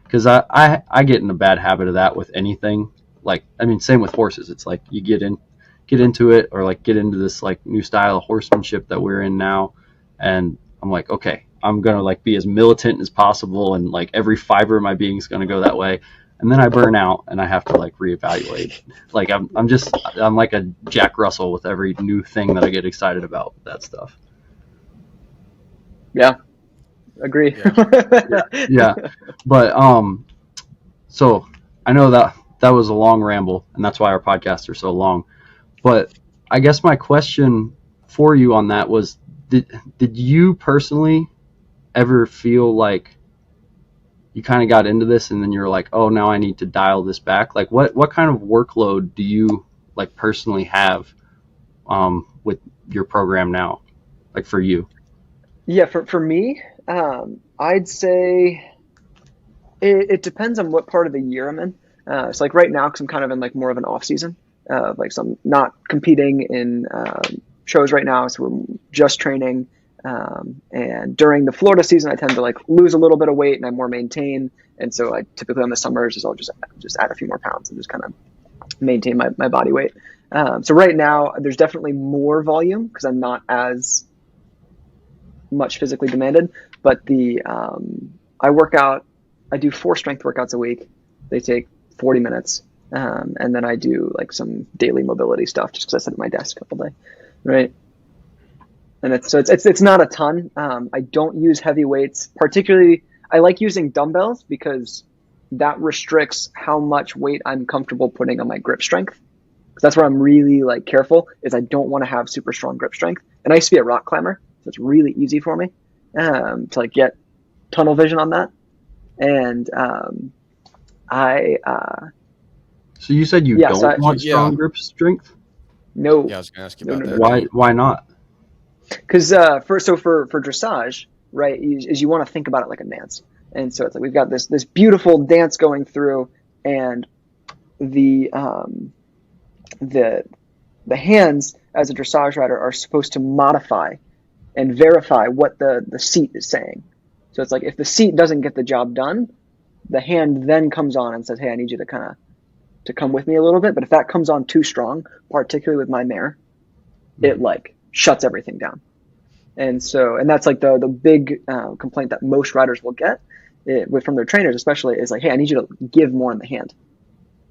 Because I get in a bad habit of that with anything. Like, I mean, same with horses. It's like you get into it, or like get into this like new style of horsemanship that we're in now, and I'm like, okay, I'm gonna like be as militant as possible, and like every fiber of my being is gonna go that way. And then I burn out, and I have to like reevaluate. Like I'm like a Jack Russell with every new thing that I get excited about, that stuff. Yeah, agree. Yeah. But so I know that was a long ramble, and that's why our podcasts are so long. But I guess my question for you on that was, did you personally ever feel like you kind of got into this and then you're like, oh, now I need to dial this back? Like what kind of workload do you like personally have with your program now, like for you? Yeah, for me, I'd say it depends on what part of the year I'm in. So like right now, because I'm kind of in like more of an off season, like so I'm not competing in shows right now, so we're just training. And during the Florida season, I tend to like lose a little bit of weight and I more maintain. And so I typically on the summers is I'll just add a few more pounds and just kind of maintain my body weight. So right now there's definitely more volume because I'm not as much physically demanded, but I work out. I do 4 strength workouts a week. They take 40 minutes, and then I do like some daily mobility stuff just because I sit at my desk all day, right? And it's not a ton. I don't use heavy weights, particularly. I like using dumbbells because that restricts how much weight I'm comfortable putting on my grip strength. Because that's where I'm really like careful is I don't want to have super strong grip strength. And I used to be a rock climber, so it's really easy for me to like get tunnel vision on that. And So you said you yeah, don't so want strong grip strength? no, Yeah, I was going to ask you no, about no, that. no. Why not? Because for dressage, right, is you want to think about it like a dance. And so it's like we've got this beautiful dance going through, and the hands as a dressage rider are supposed to modify and verify what the seat is saying. So it's like if the seat doesn't get the job done, the hand then comes on and says, "Hey, I need you to kind of to come with me a little bit." But if that comes on too strong, particularly with my mare, it like shuts everything down. And so, and that's like the big complaint that most riders will get from their trainers, especially, is like, "Hey, I need you to give more in the hand,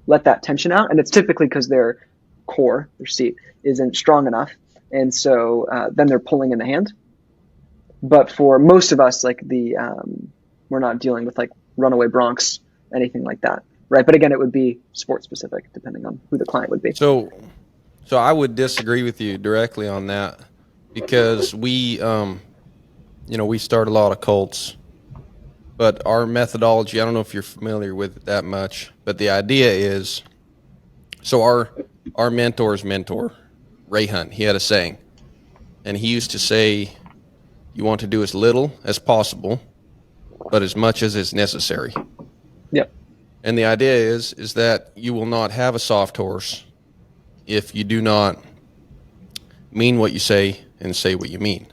let that tension out." And it's typically because their core, their seat, isn't strong enough, and so then they're pulling in the hand. But for most of us, like we're not dealing with like runaway broncs, anything like that, right? But again, it would be sport specific depending on who the client would be. So I would disagree with you directly on that because we start a lot of cults, but our methodology, I don't know if you're familiar with it that much, but the idea is, so our mentor's mentor, Ray Hunt, he had a saying, and he used to say, you want to do as little as possible, but as much as is necessary. Yep. And the idea is that you will not have a soft horse if you do not mean what you say and say what you mean.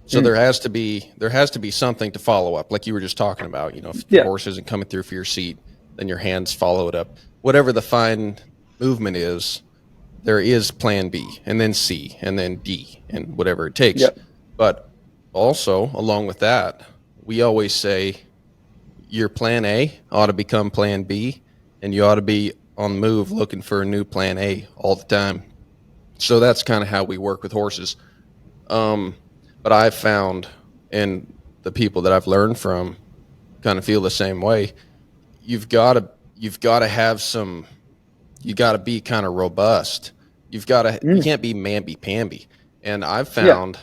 So there has to be something to follow up, like you were just talking about. If the horse isn't coming through for your seat, then your hands follow it up. Whatever the fine movement is, there is plan B, and then C, and then D, and whatever it takes. Yep. But also, along with that, we always say your plan A ought to become plan B, and you ought to be on the move looking for a new plan A all the time. So that's kind of how we work with horses. But I've found, and the people that I've learned from kind of feel the same way. You've got to have some, you got to be kind of robust. You can't be mamby-pamby. And I've found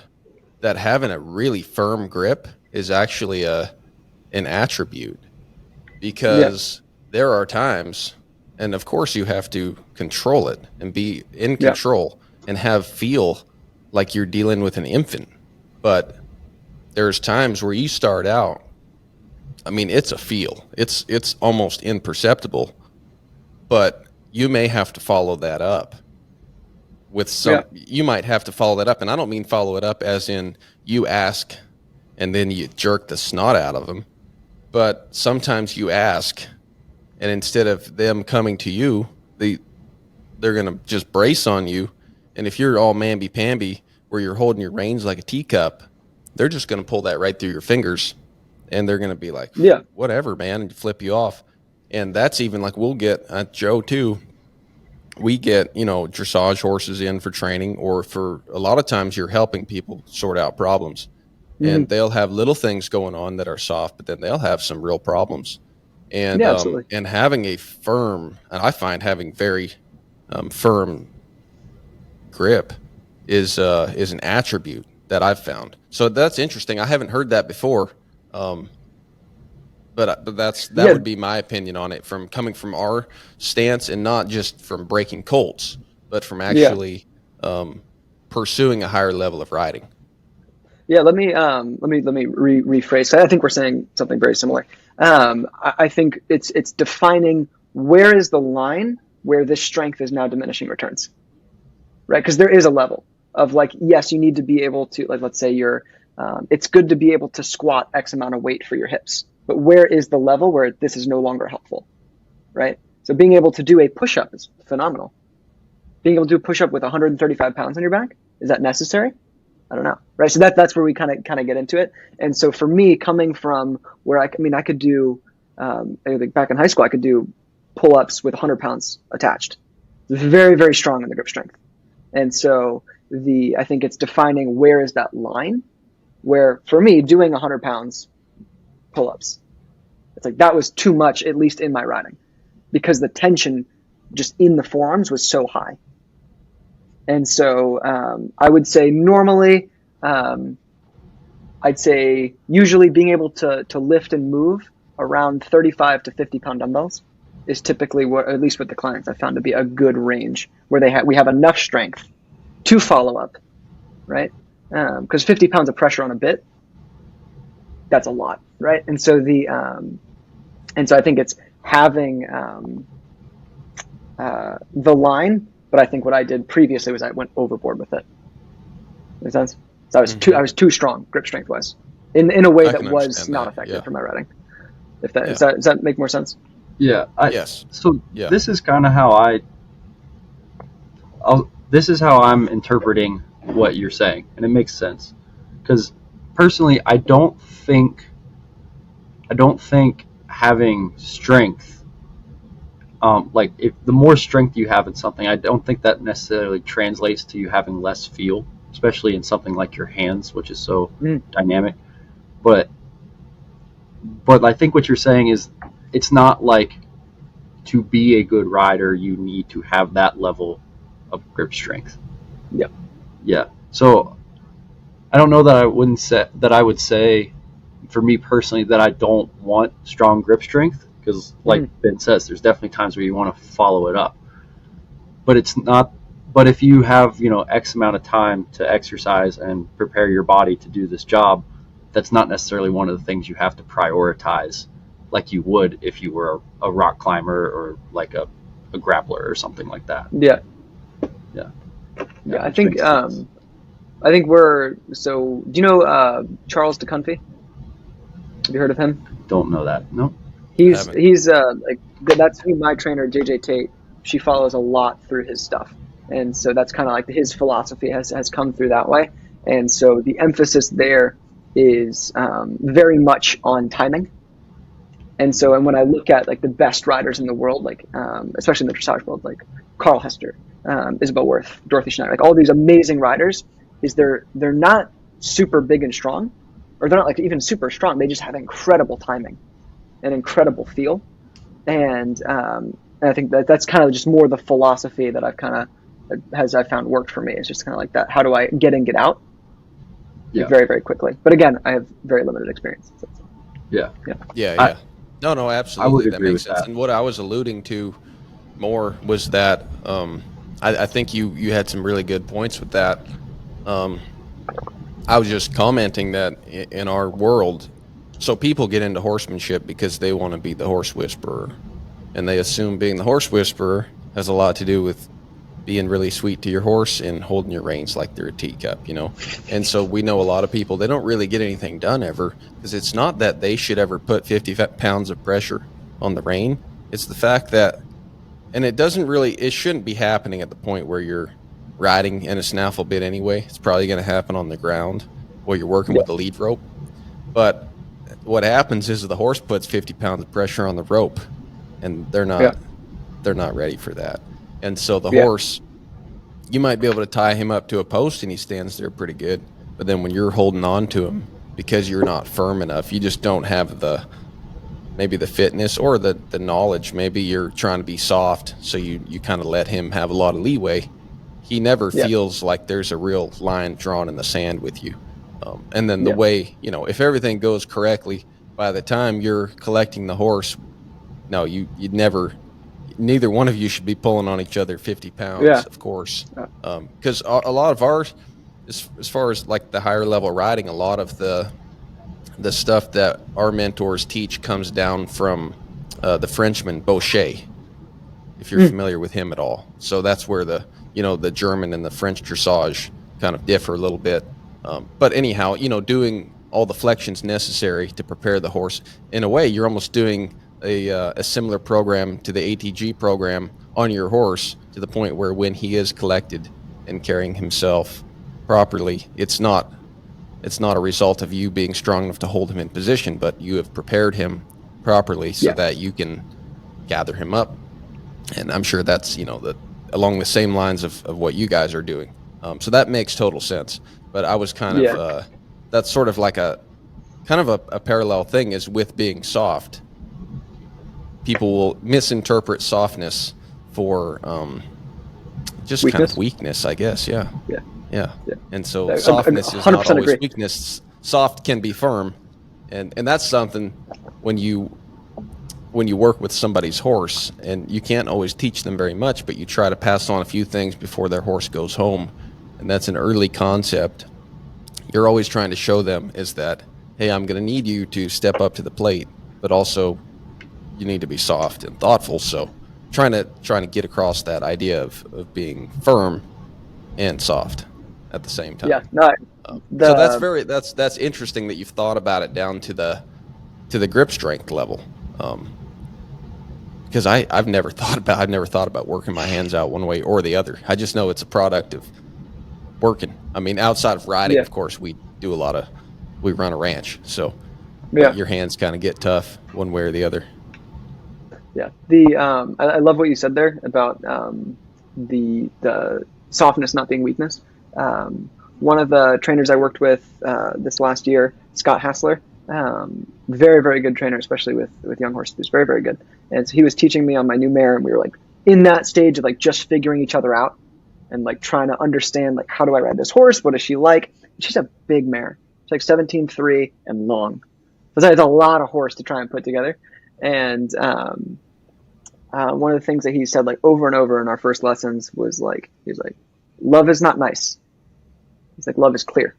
that having a really firm grip is actually an attribute, because there are times, and of course you have to control it and be in control and feel like you're dealing with an infant. But there's times where you start out, I mean, it's a feel. It's almost imperceptible, but you may have to follow that up with you might have to follow that up. And I don't mean follow it up as in you ask and then you jerk the snot out of them. But sometimes you ask, and instead of them coming to you, they're going to just brace on you. And if you're all mamby-pamby, where you're holding your reins like a teacup, they're just going to pull that right through your fingers, and they're going to be like, whatever, man, and flip you off. And that's even like, we'll get Joe too. We get, dressage horses in for training, or for a lot of times you're helping people sort out problems. And they'll have little things going on that are soft, but then they'll have some real problems. And and having a firm, and I find having very firm grip is an attribute that I've found. So that's interesting. I haven't heard that before. But that would be my opinion on it, from coming from our stance, and not just from breaking colts, but from actually pursuing a higher level of riding. Yeah, let me rephrase. I think we're saying something very similar. I think it's defining where is the line where this strength is now diminishing returns, right? Because there is a level of like, yes, you need to be able to, like, let's say it's good to be able to squat X amount of weight for your hips, but where is the level where this is no longer helpful, right? So being able to do a push-up is phenomenal. Being able to do a push-up with 135 pounds on your back, is that necessary? I don't know, right? So that's where we kind of get into it. And so for me, coming from where I could do, like back in high school, I could do pull-ups with 100 pounds attached. Very, very strong in the grip strength. And so I think it's defining where is that line where, for me, doing 100 pounds pull-ups, it's like that was too much, at least in my riding, because the tension just in the forearms was so high. And so I would say normally, I'd say usually being able to lift and move around 35 to 50 pound dumbbells is typically what, at least with the clients, I found to be a good range where we have enough strength to follow up, right? Because 50 pounds of pressure on a bit, that's a lot, right? And so I think it's having the line. But I think what I did previously was I went overboard with it. Make sense? So I was too strong grip strength wise, in a way that was not effective for my riding. Does that make more sense? Yeah. Yes. So this is kind of how this is how I'm interpreting what you're saying, and it makes sense. Because personally, I don't think having strength, like if the more strength you have in something, I don't think that necessarily translates to you having less feel, especially in something like your hands, which is so dynamic. But I think what you're saying is it's not like to be a good rider, you need to have that level of grip strength. Yeah. Yeah. So I don't know that I would say for me personally that I don't want strong grip strength, because like Ben says, there's definitely times where you want to follow it up. But it's not. But if you have, X amount of time to exercise and prepare your body to do this job, that's not necessarily one of the things you have to prioritize like you would if you were a rock climber or like a grappler or something like that. Yeah. I think so. Do you know Charles DeCunfy? Have you heard of him? Don't know that. No. He's like, that's who my trainer JJ Tate, she follows a lot through his stuff, and so that's kind of like his philosophy has come through that way. And so the emphasis there is very much on timing. And so, and when I look at like the best riders in the world, like especially in the dressage world, like Carl Hester, Isabel Worth, Dorothy Schneider, like all these amazing riders, they're not super big and strong, or they're not like even super strong. They just have incredible timing and incredible feel. And I think that's kind of just more the philosophy that I've kind of I found worked for me. It's just kind of like that. How do I get in, get out? Yeah. Very, very quickly. But again, I have very limited experience. So. Yeah. No, absolutely. That makes sense. That. And what I was alluding to more was that I think you had some really good points with that. I was just commenting that in our world, so people get into horsemanship because they want to be the horse whisperer, and they assume being the horse whisperer has a lot to do with being really sweet to your horse and holding your reins like they're a teacup, And so we know a lot of people, they don't really get anything done ever, because it's not that they should ever put 50 pounds of pressure on the rein. It's the fact that, and it shouldn't be happening at the point where you're riding in a snaffle bit anyway. It's probably going to happen on the ground while you're working with the lead rope. But what happens is the horse puts 50 pounds of pressure on the rope, and they're not ready for that. And so the horse, you might be able to tie him up to a post and he stands there pretty good. But then when you're holding on to him, because you're not firm enough, you just don't have maybe the fitness or the knowledge. Maybe you're trying to be soft, so you kind of let him have a lot of leeway. he never Yeah. feels like there's a real line drawn in the sand with you. And then the Yeah. way, if everything goes correctly, by the time you're collecting the horse, no, you'd never, neither one of you should be pulling on each other 50 Yeah. pounds, of course. Yeah. Because a lot of ours, as far as like the higher level riding, a lot of the stuff that our mentors teach comes down from the Frenchman Bochet, if you're familiar with him at all. So that's where the German and the French dressage kind of differ a little bit. But anyhow, doing all the flexions necessary to prepare the horse, in a way, you're almost doing a similar program to the ATG program on your horse, to the point where when he is collected and carrying himself properly, it's not a result of you being strong enough to hold him in position, but you have prepared him properly so that you can gather him up. And I'm sure that's, along the same lines of what you guys are doing. So that makes total sense. But I was kind of, that's sort of like a parallel thing, is with being soft. People will misinterpret softness for just Weakness? kind of weakness, I guess. Yeah. Yeah. Yeah. Yeah. And so I softness is not 100% always agree. weakness. Soft can be firm. And that's something when you work with somebody's horse, and you can't always teach them very much, but you try to pass on a few things before their horse goes home. And that's an early concept. You're always trying to show them is that, hey, I'm going to need you to step up to the plate, but also you need to be soft and thoughtful. So trying to get across that idea of being firm and soft at the same time. Yeah. No. So that's interesting that you've thought about it down to the grip strength level. Because I've never thought about working my hands out one way or the other. I just know it's a product of working. I mean, outside of riding, of course, we run a ranch, so your hands kind of get tough one way or the other. Yeah. I love what you said there about the softness not being weakness. One of the trainers I worked with this last year, Scott Hassler, very, very good trainer, especially with young horses. He was very, very good. And so he was teaching me on my new mare, and we were like in that stage of like just figuring each other out and like trying to understand, like, how do I ride this horse? What is she like? She's a big mare. She's like 17.3 and long. So it's a lot of horse to try and put together. And one of the things that he said like over and over in our first lessons was like, he's like, love is not nice. He's like, love is clear.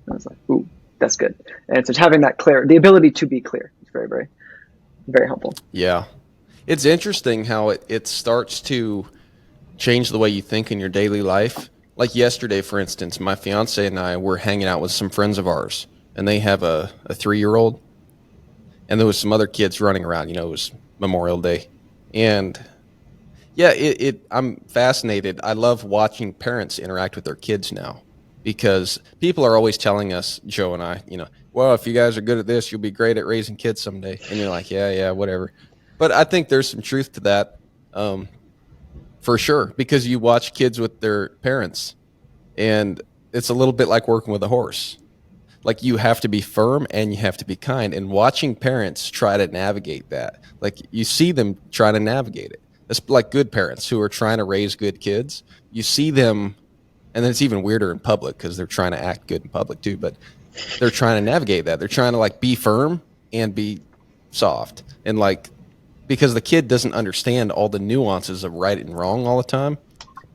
And I was like, ooh, that's good. And so having that the ability to be clear is very, very, very helpful. Yeah. It's interesting how it starts to change the way you think in your daily life. Like yesterday, for instance, my fiance and I were hanging out with some friends of ours, and they have a 3-year-old, and there was some other kids running around. It was Memorial Day. And yeah, I'm fascinated. I love watching parents interact with their kids now, because people are always telling us, Joe and I, well, if you guys are good at this, you'll be great at raising kids someday. And you're like, yeah, whatever. But I think there's some truth to that, for sure, because you watch kids with their parents, and it's a little bit like working with a horse. Like, you have to be firm and you have to be kind. And watching parents try to navigate that, like, you see them try to navigate it. It's like good parents who are trying to raise good kids. You see them, and then it's even weirder in public because they're trying to act good in public too, but they're trying to navigate that. They're trying to like be firm and be soft. And like, because the kid doesn't understand all the nuances of right and wrong all the time,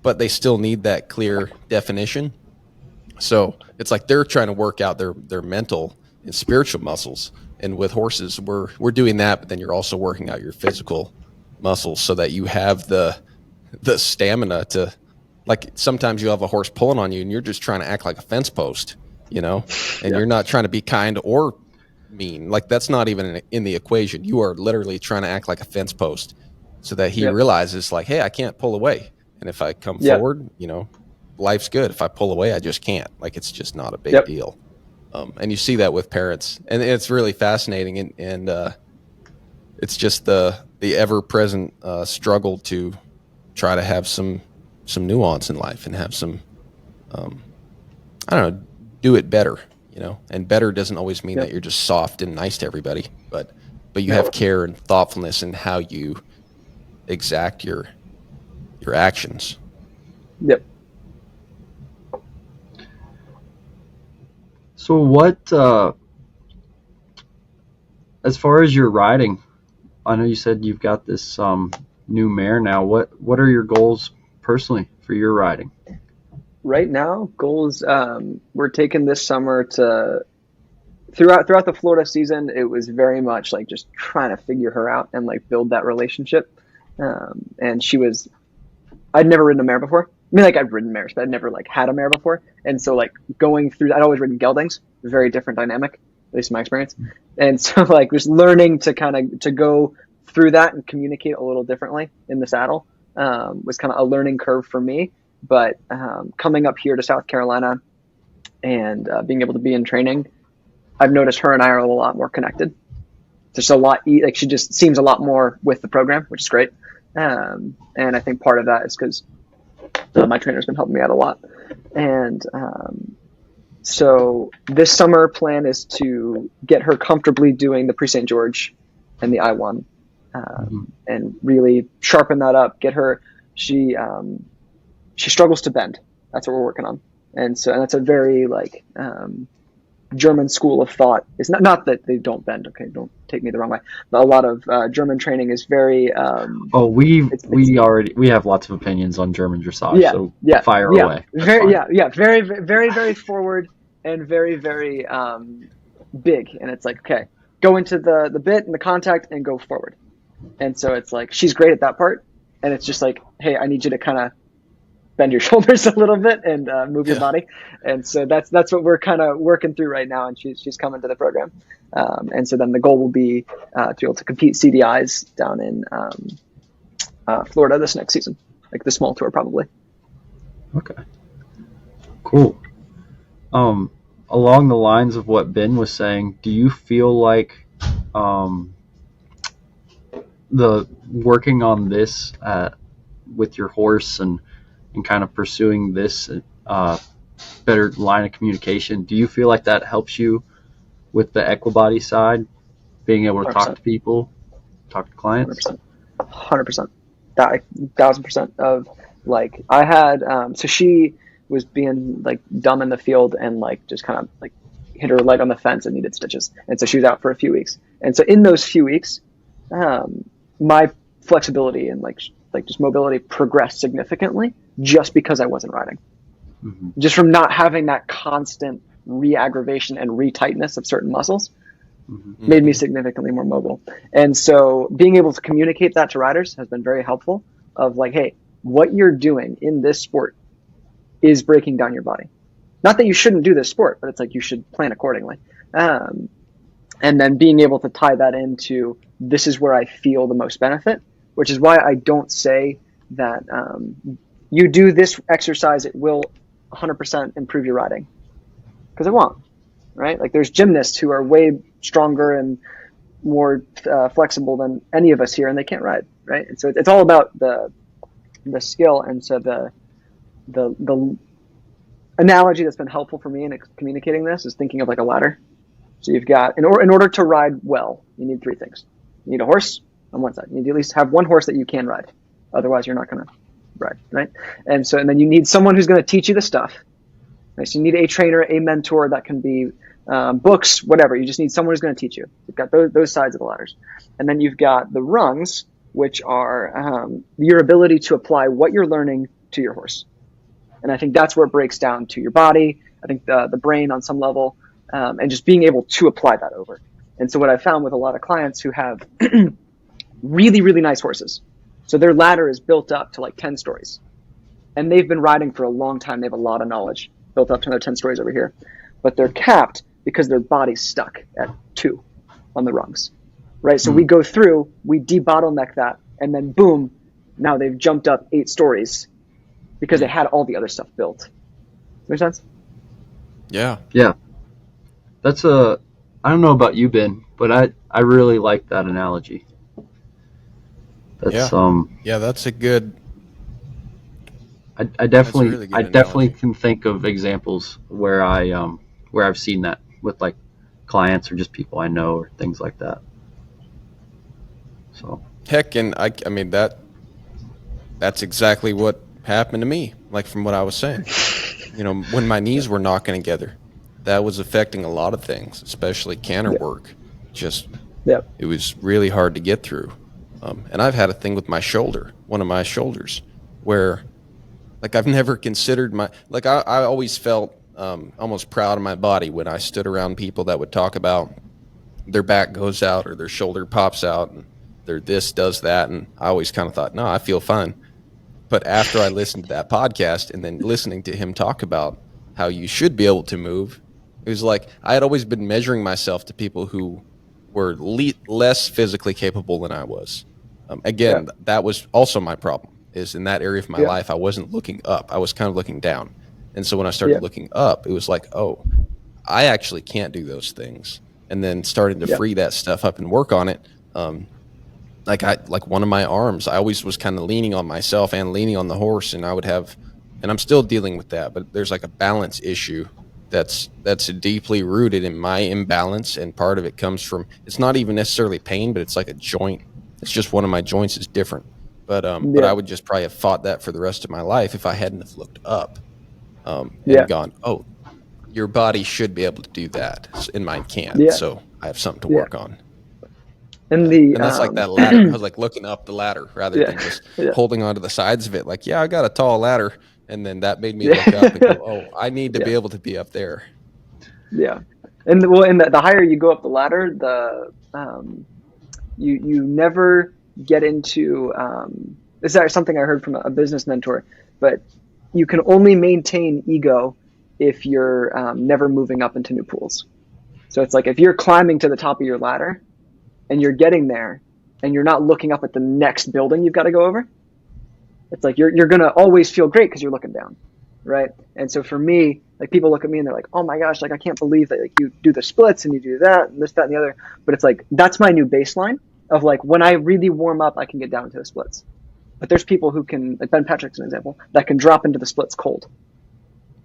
but they still need that clear definition. So it's like they're trying to work out their mental and spiritual muscles. And with horses, we're doing that, but then you're also working out your physical muscles so that you have the stamina to, like, sometimes you have a horse pulling on you and you're just trying to act like a fence post, and you're not trying to be kind or mean. Like, that's not even in the equation. You are literally trying to act like a fence post so that he realizes, like, hey, I can't pull away. And if I come forward, life's good. If I pull away, I just can't. Like, it's just not a big deal. And you see that with parents, and it's really fascinating. And it's just the ever-present struggle to try to have some nuance in life and have some, do it better, and better doesn't always mean that you're just soft and nice to everybody, but you have care and thoughtfulness in how you exact your actions. Yep. So what, as far as your riding, I know you said you've got this new mare now. What are your goals personally for your riding? Right now, goals, we're taking this summer to throughout the Florida season. It was very much like just trying to figure her out and like build that relationship. And I'd never ridden a mare before. I mean, like I've ridden mares, but I'd never like had a mare before. And so like going through, I'd always ridden geldings, very different dynamic, at least in my experience. And so like just learning to kind of to go through that and communicate a little differently in the saddle was kind of a learning curve for me. But coming up here to South Carolina and being able to be in training, I've noticed her and I are a lot more connected. There's a lot, like she just seems a lot more with the program, which is great. And I think part of that is because my trainer's been helping me out a lot. And so this summer plan is to get her comfortably doing the Pre St. George and the I-1 and really sharpen that up. Get her, she struggles to bend. That's what we're working on. And that's a very like German school of thought. It's not that they don't bend. Okay, don't take me the wrong way. But a lot of German training is very. We have lots of opinions on German dressage. So fire away. Very, very, very forward and very, very big. And it's like, okay, go into the bit and the contact and go forward. And so it's like she's great at that part. And it's just like, hey, I need you to kind of bend your shoulders a little bit and move your body. And so that's what we're kind of working through right now. And she's coming to the program. And so then the goal will be to be able to compete CDIs down in Florida this next season, like the small tour probably. Okay. Cool. Along the lines of what Ben was saying, do you feel like the working on this with your horse and kind of pursuing this better line of communication, do you feel like that helps you with the Equibody side, being able to 100%. Talk to people, talk to clients? 100%. 1,000% of like I had so she was being like dumb in the field and like just kind of like hit her leg on the fence and needed stitches, and so she was out for a few weeks. And so in those few weeks my flexibility and like just mobility progressed significantly just because I wasn't riding. Just from not having that constant re-aggravation and re-tightness of certain muscles made me significantly more mobile. And so being able to communicate that to riders has been very helpful of like, hey, what you're doing in this sport is breaking down your body. Not that you shouldn't do this sport, but it's like you should plan accordingly. And then being able to tie that into this is where I feel the most benefit, which is why I don't say that you do this exercise, it will 100% improve your riding. Because it won't, right? Like there's gymnasts who are way stronger and more flexible than any of us here, and they can't ride, right? And so it's all about the skill. And so the analogy that's been helpful for me in communicating this is thinking of like a ladder. So you've got, in order to ride well, you need three things. You need a horse on one side. You need to at least have one horse that you can ride. Otherwise, you're not going to ride, right? And then you need someone who's going to teach you the stuff. Right? So you need a trainer, a mentor that can be books, whatever. You just need someone who's going to teach you. You've got those sides of the ladders. And then you've got the rungs, which are your ability to apply what you're learning to your horse. And I think that's where it breaks down to your body, I think the brain on some level, and just being able to apply that over. And so what I found with a lot of clients who have really, really nice horses, so their ladder is built up to like 10 stories. And they've been riding for a long time. They have a lot of knowledge built up to another 10 stories over here. But they're capped because their body's stuck at 2 on the rungs, right? So we go through, we debottleneck that, and then boom, now they've jumped up 8 stories because they had all the other stuff built. Make sense? Yeah. Yeah. That's I don't know about you, Ben, but I really like that analogy. That's that's a good. I definitely can think of examples where I've seen that with like clients or just people I know or things like that. So heck, and I mean that's exactly what happened to me. like from what I was saying. You know, when my knees were knocking together, that was affecting a lot of things, especially canter work. Just Yeah. it was really hard to get through. And I've had a thing with my shoulder, one of my shoulders, where like I've never considered I always felt almost proud of my body when I stood around people that would talk about their back goes out or their shoulder pops out and their this does that. And I always kind of thought, no, I feel fine. But after I listened to that podcast and then listening to him talk about how you should be able to move, it was like I had always been measuring myself to people who were less physically capable than I was. Again, that was also my problem, is in that area of my life, I wasn't looking up. I was kind of looking down. And so when I started looking up, it was like, oh, I actually can't do those things. And then starting to free that stuff up and work on it. Like one of my arms, I always was kind of leaning on myself and leaning on the horse, and and I'm still dealing with that, but there's like a balance issue that's deeply rooted in my imbalance, and part of it comes from, it's not even necessarily pain, but it's like a joint. It's just one of my joints is different. But I would just probably have fought that for the rest of my life if I hadn't have looked up and gone, oh, your body should be able to do that, and mine can't. So I have something to work on. And that's like that ladder. I was like looking up the ladder rather than just holding onto the sides of it. Like, I got a tall ladder. And then that made me look up and go, oh, I need to be able to be up there. Yeah. And the higher you go up the ladder, you never get into, this is something I heard from a business mentor, but you can only maintain ego if you're never moving up into new pools. So it's like, if you're climbing to the top of your ladder, and you're getting there and you're not looking up at the next building you've got to go over, it's like you're going to always feel great because you're looking down, right? And so for me, like, people look at me and they're like, oh my gosh, like, I can't believe that, like, you do the splits and you do that and this, that, and the other. But it's like, that's my new baseline of, like, when I really warm up, I can get down into the splits. But there's people who can, like Ben Patrick's an example, that can drop into the splits cold.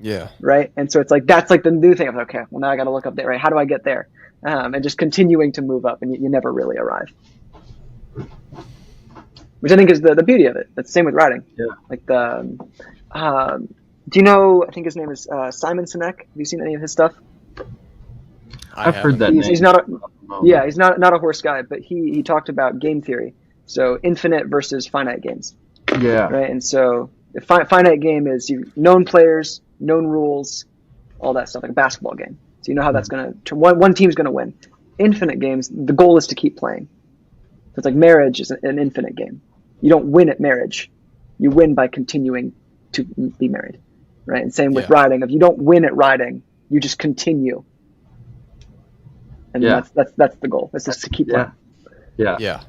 Yeah. Right. And so it's like, that's like the new thing of, okay, well, now I got to look up there, right? How do I get there? And just continuing to move up, and you never really arrive. Which I think is the beauty of it. That's the same with riding. Yeah. Like do you know, I think his name is Simon Sinek. Have you seen any of his stuff? I've heard that name. He's not he's not a horse guy, but he talked about game theory. So infinite versus finite games. Yeah. Right. And so the finite game is known players, known rules, all that stuff, like a basketball game. So you know how that's going to, one team's going to win. Infinite games, the goal is to keep playing. So it's like marriage is an infinite game. You don't win at marriage. You win by continuing to be married, right? And same with riding. If you don't win at riding, you just continue. And that's the goal. It's just to keep playing. Yeah.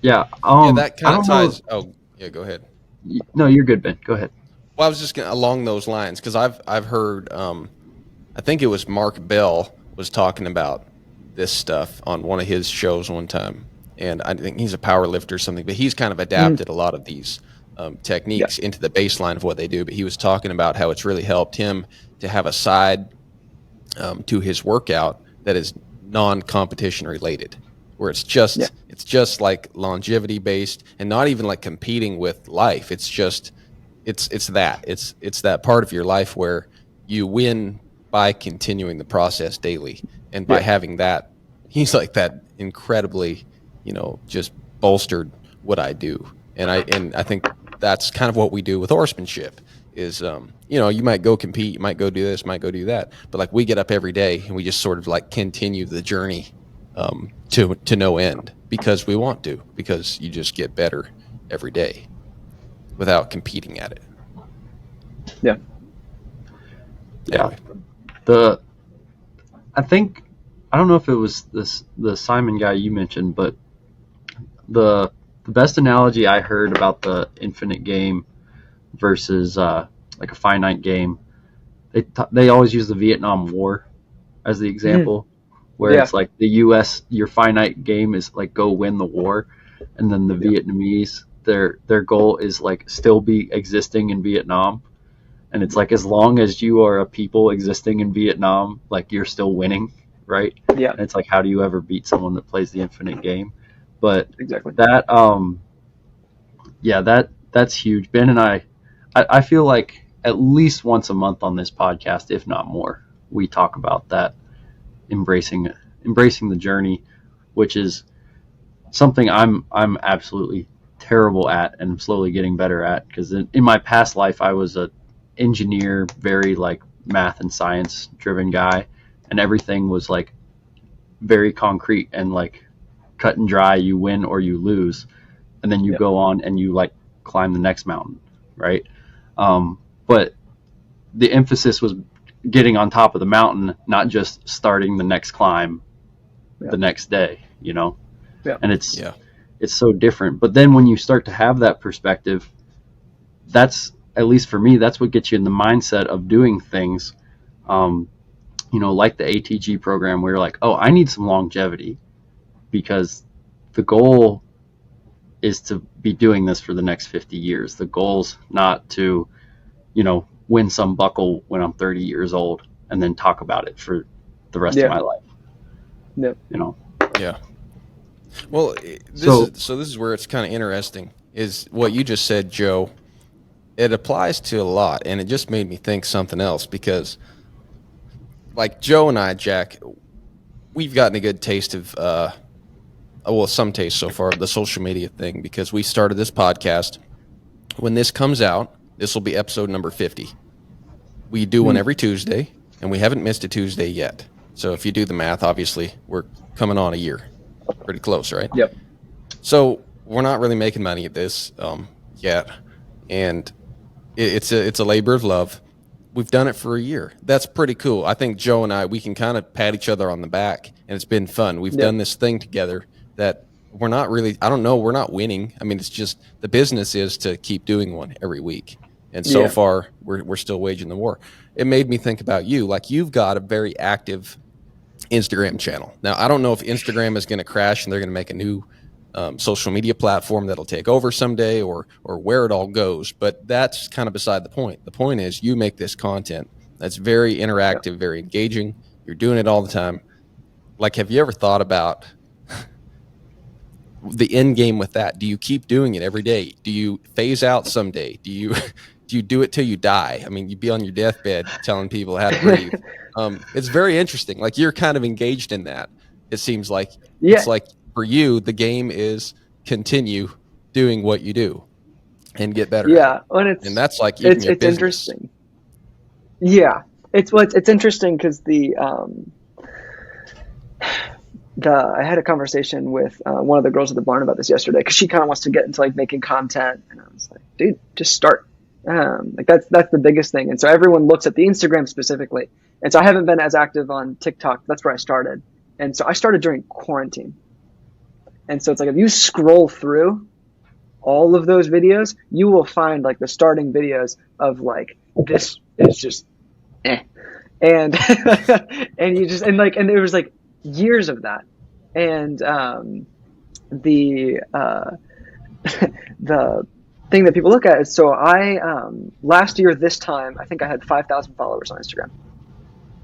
That kind of ties. Oh, yeah, go ahead. No, you're good, Ben. Go ahead. Well, I was just along those lines, because I've heard, I think it was Mark Bell was talking about this stuff on one of his shows one time, and I think he's a power lifter or something, but he's kind of adapted a lot of these techniques into the baseline of what they do. But he was talking about how it's really helped him to have a side to his workout that is non-competition related, where it's just like longevity based and not even like competing with life. It's just it's that part of your life where you win by continuing the process daily, and by having that, he's like, that incredibly, just bolstered what I do. And I think that's kind of what we do with horsemanship is, you might go compete, you might go do this, might go do that, but like, we get up every day and we just sort of like continue the journey to no end, because we want to, because you just get better every day without competing at it. Anyway. I don't know if it was the Simon guy you mentioned, but the best analogy I heard about the infinite game versus like a finite game, they always use the Vietnam War as the example, where it's like the U.S., your finite game is like go win the war, and then the Vietnamese, their goal is like still be existing in Vietnam. And it's like, as long as you are a people existing in Vietnam, like, you're still winning, right? Yeah. And it's like, how do you ever beat someone that plays the infinite game? But exactly that, that's huge. Ben and I I feel like at least once a month on this podcast, if not more, we talk about that, embracing the journey, which is something I'm absolutely terrible at and I'm slowly getting better at, because in my past life I was a engineer, very like math and science driven guy, and everything was like very concrete and like cut and dry. You win or you lose, and then you Yep. go on and you like climb the next mountain, right? But the emphasis was getting on top of the mountain, not just starting the next climb Yep. the next day, you know? Yep. And it's Yeah. so different. But then when you start to have that perspective, that's, at least for me, that's what gets you in the mindset of doing things, like the ATG program, where you're like, oh, I need some longevity, because the goal is to be doing this for the next 50 years. The goal's not to, win some buckle when I'm 30 years old and then talk about it for the rest of my life. Yep. Yeah. Well, this is where it's kind of interesting, is what you just said, Joe. It applies to a lot, and it just made me think something else, because like Joe and I, Jack, we've gotten a good taste of, some taste so far of the social media thing, because we started this podcast. When this comes out, this will be episode number 50. We do one every Tuesday, and we haven't missed a Tuesday yet. So if you do the math, obviously we're coming on a year. Pretty close, right? Yep. So we're not really making money at this yet, and it's a labor of love. We've done it for a year. That's pretty cool. I think Joe and I, we can kind of pat each other on the back, and it's been fun. We've done this thing together that we're not really, I don't know, we're not winning. I mean, it's just the business is to keep doing one every week. And so far, we're still waging the war. It made me think about you. Like, you've got a very active Instagram channel. Now, I don't know if Instagram is going to crash and they're going to make a new social media platform that'll take over someday, or where it all goes. But that's kind of beside the point. The point is, you make this content that's very interactive, very engaging. You're doing it all the time. Like, have you ever thought about the end game with that? Do you keep doing it every day? Do you phase out someday? Do you do it till you die? I mean, you'd be on your deathbed telling people how to breathe. It's very interesting. Like, you're kind of engaged in that. It seems like it's like, for you, the game is continue doing what you do and get better. Yeah, and that's like even your business. Interesting. Yeah, it's interesting because I had a conversation with one of the girls at the barn about this yesterday, because she kind of wants to get into like making content, and I was like, dude, just start. Like that's the biggest thing. And so everyone looks at the Instagram specifically, and so I haven't been as active on TikTok. That's where I started, and so I started during quarantine. And so it's like, if you scroll through all of those videos, you will find like the starting videos of like, this is just and and there was like years of that. And the thing that people look at is, so I last year this time, I think I had 5,000 followers on Instagram.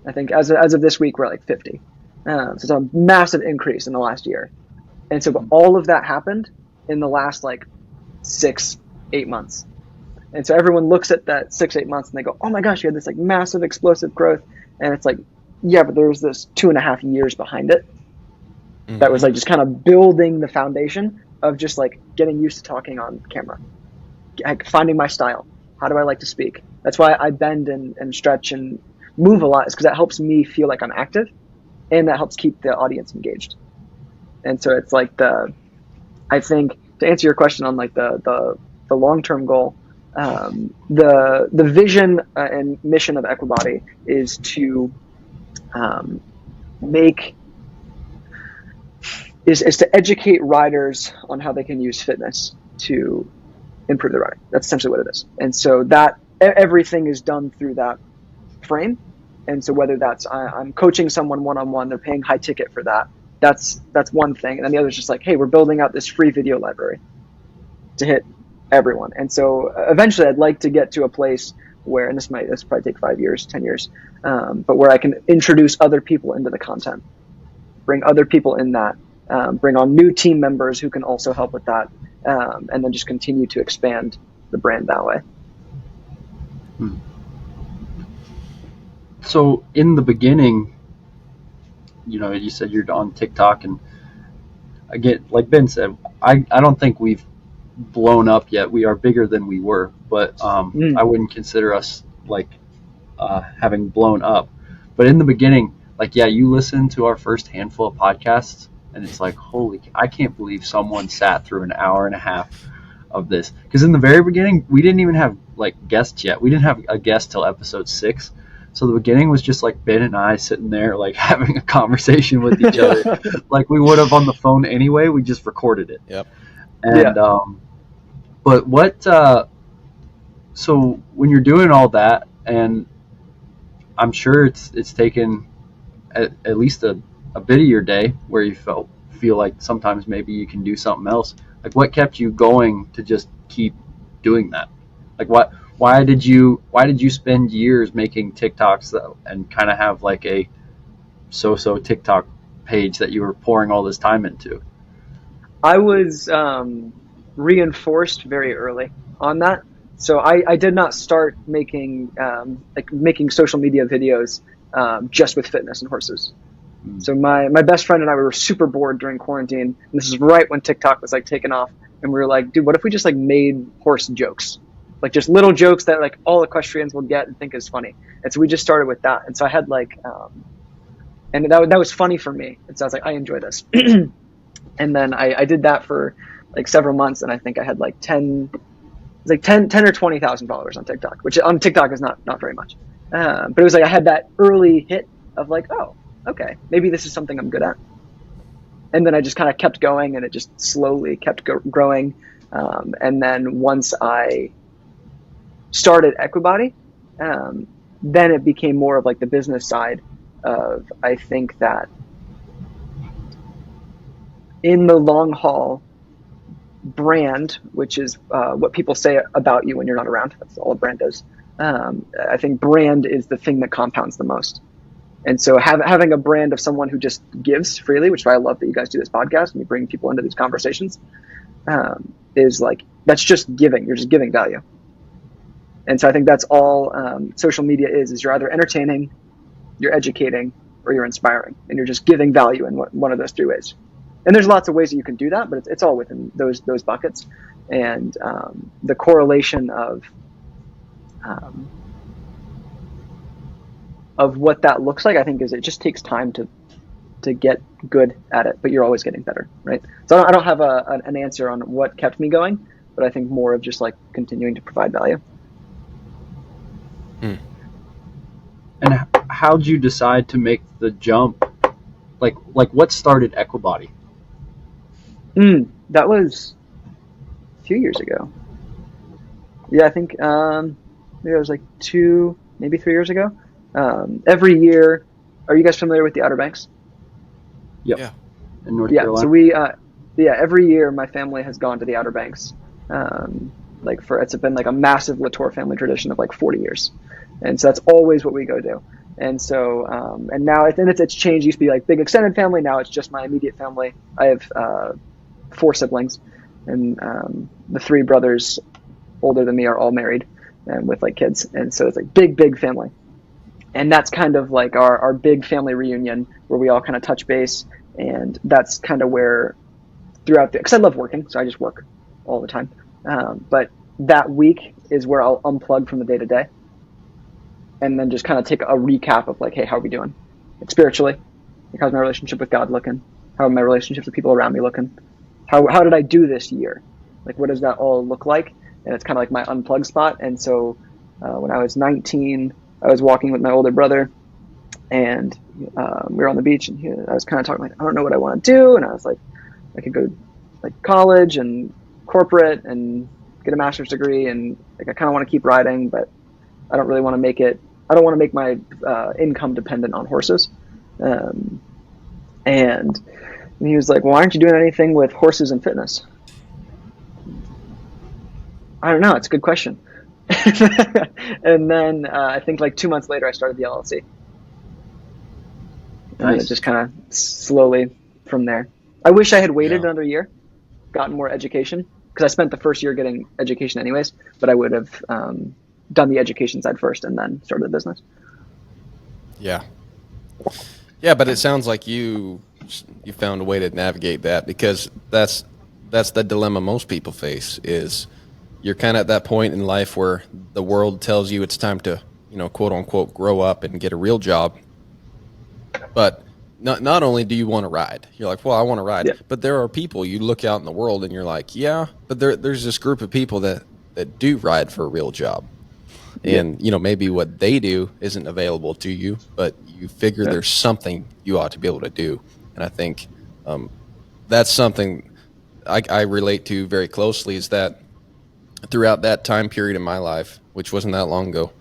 I think as of this week, we're like 50. So it's a massive increase in the last year. And so, but all of that happened in the last like 6-8 months. And so everyone looks at that 6-8 months and they go, oh my gosh, you had this like massive explosive growth. And it's like, yeah, but there was this 2.5 years behind it. That was like just kind of building the foundation of just like getting used to talking on camera, like finding my style. How do I like to speak? That's why I bend and stretch and move a lot, is because that helps me feel like I'm active, and that helps keep the audience engaged. And so it's like I think, to answer your question on like the long-term goal, the vision and mission of Equibody is to is to educate riders on how they can use fitness to improve their riding. That's essentially what it is. And so that everything is done through that frame. And so whether that's I'm coaching someone one-on-one, they're paying high ticket for that. That's one thing. And then the other is just like, hey, we're building out this free video library to hit everyone. And so eventually I'd like to get to a place where, and this probably take 5 years, 10 years, but where I can introduce other people into the content, bring other people in that, bring on new team members who can also help with that, and then just continue to expand the brand that way. So in the beginning, you said you're on TikTok, and again, like Ben said, I don't think we've blown up yet. We are bigger than we were, but I wouldn't consider us like having blown up. But in the beginning, like, yeah, you listen to our first handful of podcasts, and it's like, holy, I can't believe someone sat through an hour and a half of this. Because in the very beginning, we didn't even have like guests yet. We didn't have a guest till episode 6. So the beginning was just like Ben and I sitting there, like having a conversation with each other, like we would have on the phone anyway. We just recorded it. Yep. And but what? So when you're doing all that, and I'm sure it's taken at least a bit of your day where you feel like sometimes maybe you can do something else. Like, what kept you going to just keep doing that? Like, why did you spend years making TikToks and kind of have like a so TikTok page that you were pouring all this time into? I was reinforced very early on that. So I did not start making social media videos just with fitness and horses. So my best friend and I, we were super bored during quarantine, and this is right when TikTok was like taking off, and we were like, dude, what if we just like made horse jokes, like just little jokes that like all equestrians will get and think is funny. And so we just started with that, and so I had like and that was funny for me, and so I was like, I enjoy this. And then I did that for like several months, and I think I had like 10 or 20,000 followers on TikTok, which on TikTok is not very much. But it was like I had that early hit of like, oh, okay, maybe this is something I'm good at. And then I just kind of kept going, and it just slowly kept growing. And then once I started Equibody, then it became more of like the business side of, I think that in the long haul, brand, which is what people say about you when you're not around. That's all a brand is. I think brand is the thing that compounds the most. And so having a brand of someone who just gives freely, which is why I love that you guys do this podcast and you bring people into these conversations, is like, that's just giving. You're just giving value. And so I think that's all social media is you're either entertaining, you're educating, or you're inspiring. And you're just giving value in one of those three ways. And there's lots of ways that you can do that, but it's all within those buckets. And the correlation of what that looks like, I think, is it just takes time to get good at it, but you're always getting better, right? So I don't have an answer on what kept me going, but I think more of just like continuing to provide value. And how'd you decide to make the jump? Like what started Equibody? That was a few years ago. Yeah, I think maybe it was like 2, maybe 3 years ago. Every year, are you guys familiar with the Outer Banks? Yep. Yeah. In North Carolina. So we every year my family has gone to the Outer Banks. It's been like a massive LaTorre family tradition of like 40 years. And so that's always what we go do. And so, and now it's changed. It used to be like big extended family. Now it's just my immediate family. I have 4 siblings, and the 3 brothers older than me are all married and with like kids. And so it's like big family. And that's kind of like our big family reunion where we all kind of touch base. And that's kind of where because I love working, so I just work all the time. But that week is where I'll unplug from the day to day. And then just kind of take a recap of like, hey, how are we doing? Like spiritually, like how's my relationship with God looking? How are my relationships with people around me looking? How did I do this year? Like, what does that all look like? And it's kind of like my unplug spot. And so when I was 19, I was walking with my older brother, and we were on the beach, and I was kind of talking like, I don't know what I want to do. And I was like, I could go like college and corporate and get a master's degree, and like I kind of want to keep riding, but I don't really want to make it. I don't want to make my income dependent on horses. And he was like, well, why aren't you doing anything with horses and fitness? I don't know. It's a good question. And then I think like 2 months later, I started the LLC. And it just kind of slowly from there. I wish I had waited another year, gotten more education, because I spent the first year getting education anyways, but I would have done the education side first and then started the business. Yeah. Yeah, but it sounds like you found a way to navigate that, because that's the dilemma most people face is you're kind of at that point in life where the world tells you it's time to, quote unquote, grow up and get a real job. But not only do you want to ride, you're like, well, I want to ride, Yeah. but there are people you look out in the world and you're like, yeah, but there's this group of people that do ride for a real job. Yeah. And maybe what they do isn't available to you, but you figure Yeah. there's something you ought to be able to do. And I think that's something I relate to very closely, is that throughout that time period in my life, which wasn't that long ago,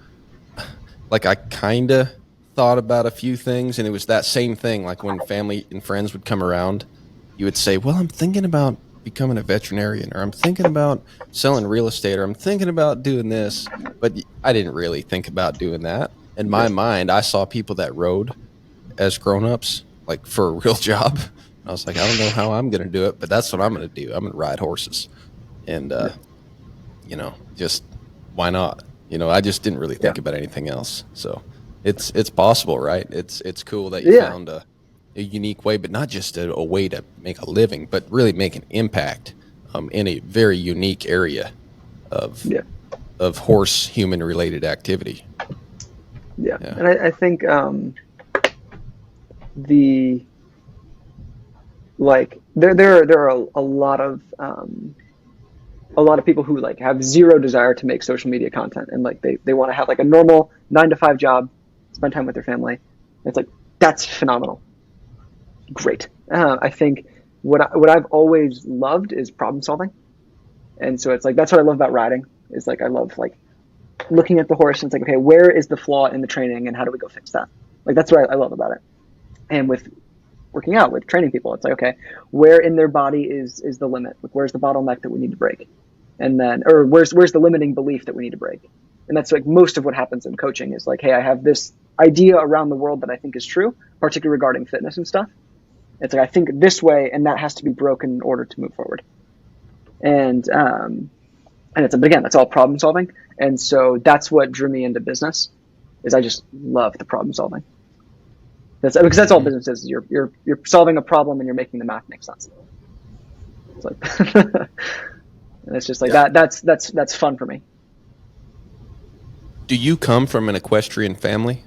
like I kind of thought about a few things, and it was that same thing. Like when family and friends would come around, you would say, well, I'm thinking about becoming a veterinarian, or I'm thinking about selling real estate, or I'm thinking about doing this. But I didn't really think about doing that. In my mind, I saw people that rode as grown-ups, like for a real job. I was like, I don't know how I'm going to do it, but that's what I'm going to do. I'm going to ride horses. And, just why not? I just didn't really think about anything else. So it's possible, right? It's cool that you found a unique way, but not just a way to make a living, but really make an impact in a very unique area of horse human related activity. Yeah. And I think the like there are a lot of people who like have zero desire to make social media content, and like they want to have like a normal 9 to 5 job, spend time with their family. It's like, that's phenomenal. Great. I think what I've always loved is problem solving. And so it's like, that's what I love about riding, is like, I love like looking at the horse and it's like, okay, where is the flaw in the training and how do we go fix that? Like, that's what I love about it. And with working out, with training people, it's like, okay, where in their body is the limit? Like, where's the bottleneck that we need to break? And then, or where's the limiting belief that we need to break? And that's like most of what happens in coaching is like, hey, I have this idea around the world that I think is true, particularly regarding fitness and stuff. It's like, I think this way, and that has to be broken in order to move forward. And it's, again, that's all problem solving. And so that's what drew me into business, is I just love the problem solving. Because that's all business is. You're solving a problem and you're making the math make sense. It's like, and it's just like that's fun for me. Do you come from an equestrian family?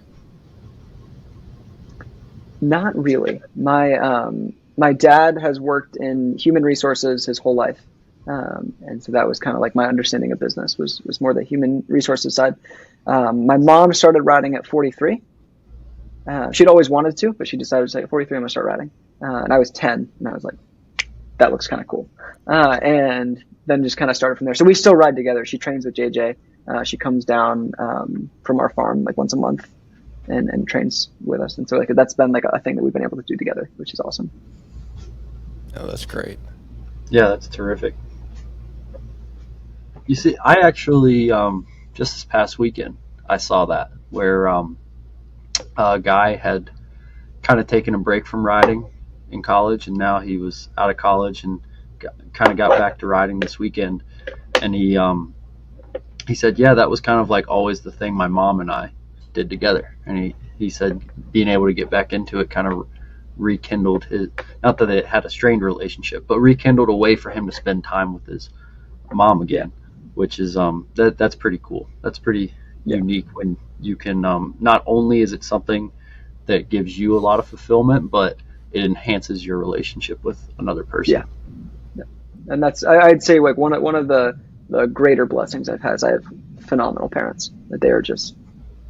Not really. My dad has worked in human resources his whole life. And so that was kind of like my understanding of business was more the human resources side. My mom started riding at 43. She'd always wanted to, but she decided to say, at 43, I'm going to start riding. And I was 10, and I was like, that looks kind of cool. And then just kind of started from there. So we still ride together. She trains with JJ. She comes down from our farm like once a month and trains with us. And so like that's been like a thing that we've been able to do together, which is awesome. Oh, that's great. Yeah, that's terrific. You see, I actually just this past weekend I saw that where a guy had kind of taken a break from riding in college, and now he was out of college and kind of got back to riding this weekend. And he said, yeah, that was kind of like always the thing my mom and I did together. And he said being able to get back into it kind of rekindled his, not that it had a strained relationship, but rekindled a way for him to spend time with his mom again, which is that's pretty cool. That's pretty unique when you can not only is it something that gives you a lot of fulfillment, but it enhances your relationship with another person. Yeah. And that's, I'd say like one of the greater blessings I've had is I have phenomenal parents, that they are just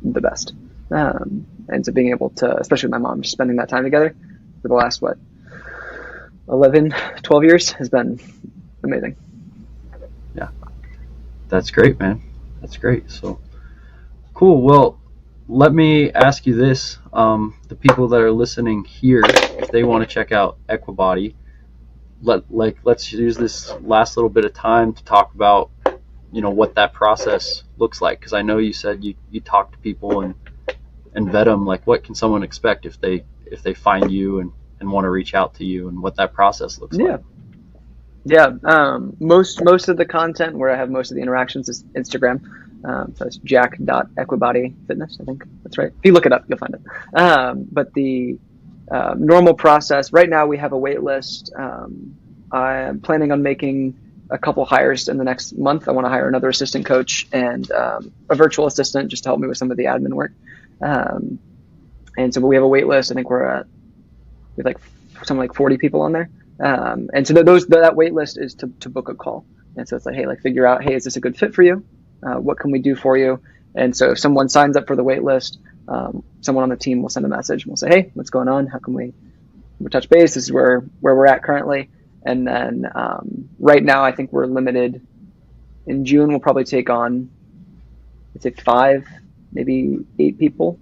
the best. And so being able to, especially with my mom, just spending that time together for the last 11, 12 years has been amazing. Yeah, that's great, man. That's great. So cool. Well, let me ask you this. The people that are listening here, if they want to check out Equibody, let's use this last little bit of time to talk about, what that process looks like. Because I know you said you talk to people and vet them. Like, what can someone expect if they find you and want to reach out to you, and what that process looks like? Yeah. Most of the content where I have most of the interactions is Instagram. So it's jack.equibody fitness. I think that's right. If you look it up, you'll find it. But the normal process right now, we have a wait list. I'm planning on making a couple hires in the next month. I want to hire another assistant coach and a virtual assistant just to help me with some of the admin work. And so we have a wait list. I think we have like something like 40 people on there. And so that wait list is to book a call. And so it's like, hey, like figure out, hey, is this a good fit for you? What can we do for you? And so if someone signs up for the wait list, someone on the team will send a message and we'll say, hey, what's going on? How can we'll touch base? This is where we're at currently. And then right now, I think we're limited. In June, we'll probably take on, I'd say 5, maybe 8 people,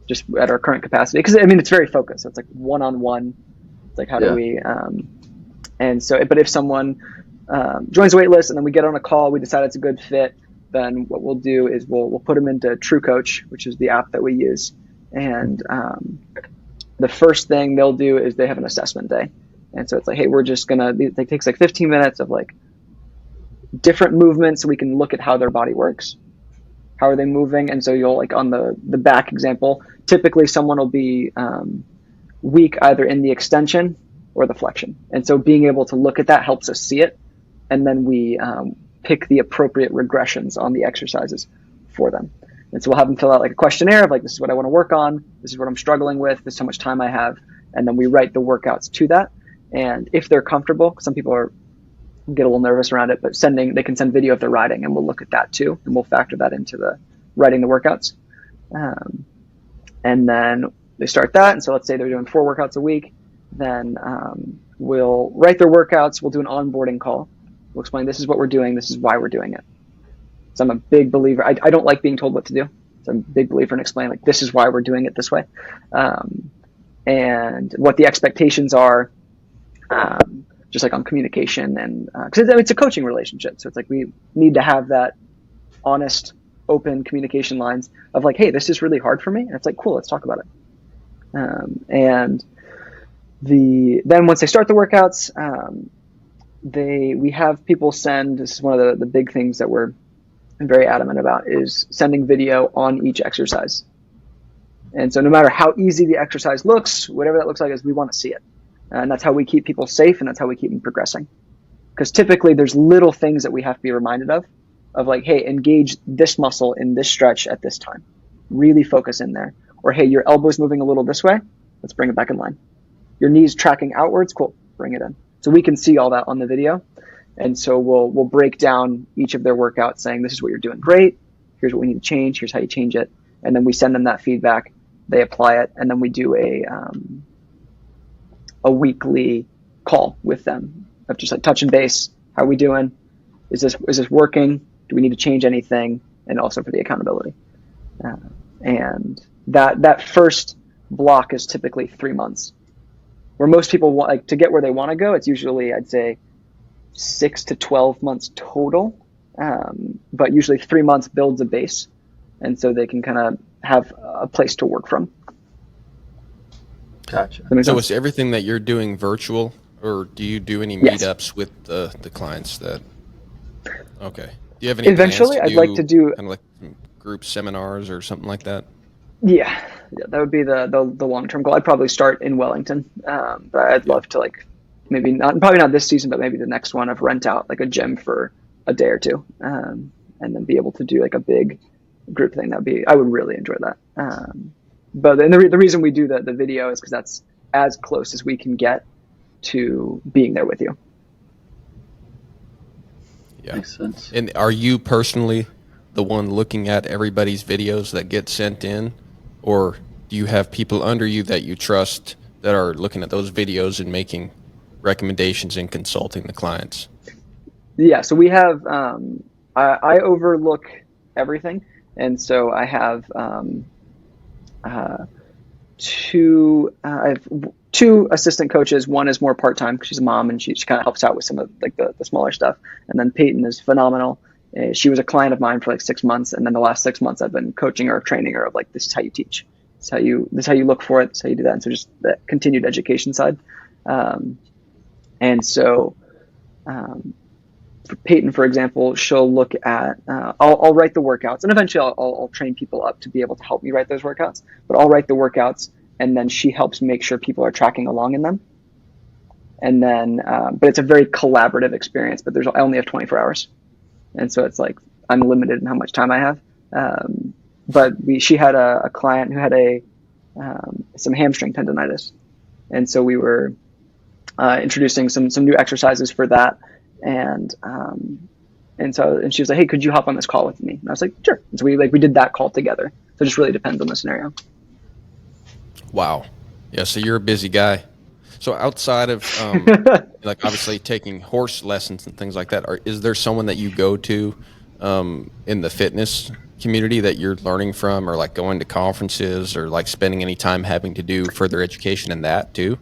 just at our current capacity. Because I mean, it's very focused. So it's like one-on-one. It's like how do we? And so, but if someone joins the wait list and then we get on a call, we decide it's a good fit, then what we'll do is we'll put them into TrueCoach, which is the app that we use. And the first thing they'll do is they have an assessment day. And so it's like, hey, we're just it takes like 15 minutes of like different movements so we can look at how their body works. How are they moving? And so you'll like on the back example, typically someone will be weak either in the extension or the flexion. And so being able to look at that helps us see it. And then we pick the appropriate regressions on the exercises for them. And so we'll have them fill out like a questionnaire of like, this is what I want to work on. This is what I'm struggling with. This is how much time I have. And then we write the workouts to that. And if they're comfortable, some people get a little nervous around it, but they can send video of their riding and we'll look at that too. And we'll factor that into the writing the workouts. And then they start that. And so let's say they're doing 4 workouts a week. Then we'll write their workouts. We'll do an onboarding call. We'll explain this is what we're doing. This is why we're doing it. So I'm a big believer. I don't like being told what to do. So I'm a big believer in explaining like this is why we're doing it this way. And what the expectations are, just like on communication and because it's a coaching relationship. So it's like we need to have that honest, open communication lines of like, hey, this is really hard for me. And it's like, cool, let's talk about it. And then once they start the workouts, we have people send, this is one of the big things that we're very adamant about, is sending video on each exercise. And so no matter how easy the exercise looks, whatever that looks like, is we want to see it. And that's how we keep people safe, and that's how we keep them progressing. Because typically there's little things that we have to be reminded of like, hey, engage this muscle in this stretch at this time. Really focus in there. Or, hey, your elbow's moving a little this way. Let's bring it back in line. Your knee's tracking outwards. Cool. Bring it in. So we can see all that on the video. And so we'll break down each of their workouts saying, this is what you're doing great. Here's what we need to change. Here's how you change it. And then we send them that feedback. They apply it. And then we do a weekly call with them of just like touch and base. How are we doing? Is this working? Do we need to change anything? And also for the accountability. And that first block is typically 3 months. Where most people want, like, to get where they want to go, it's usually, I'd say, 6 to 12 months total. But usually 3 months builds a base. And so they can kind of have a place to work from. Gotcha. So is everything that you're doing virtual, or do you do any meetups with the clients that? Okay. Do you have any? Eventually, I'd like to do kind of like some group seminars or something like that. Yeah, that would be the long-term goal. I'd probably start in Wellington, but I'd love to probably not this season, but maybe the next one, of rent out like a gym for a day or two, and then be able to do like a big group thing. I would really enjoy that. But then the reason we do the video is because that's as close as we can get to being there with you. Yeah. Makes sense. And are you personally the one looking at everybody's videos that get sent in, or do you have people under you that you trust that are looking at those videos and making recommendations and consulting the clients? Yeah, so we have I overlook everything, and so I have I have 2 assistant coaches. One is more part-time because she's a mom and she kind of helps out with some of like the smaller stuff. And then Peyton is phenomenal. She was a client of mine for like 6 months. And then the last 6 months I've been coaching her, training her of like, this is how you teach. This is how you look for it. This is how you do that. And so just that continued education side. And so for Peyton, for example, she'll look at, I'll write the workouts, and eventually I'll train people up to be able to help me write those workouts, but I'll write the workouts, and then she helps make sure people are tracking along in them. And then, but it's a very collaborative experience, but I only have 24 hours. And so it's like, I'm limited in how much time I have. But she had a client who had some hamstring tendonitis. And so we were introducing some new exercises for that. And she was like, hey, could you hop on this call with me? And I was like, sure. And so we did that call together. So it just really depends on the scenario. Wow. Yeah. So you're a busy guy. So outside of like obviously taking horse lessons and things like that, is there someone that you go to in the fitness community that you're learning from, or like going to conferences, or like spending any time having to do further education in that too?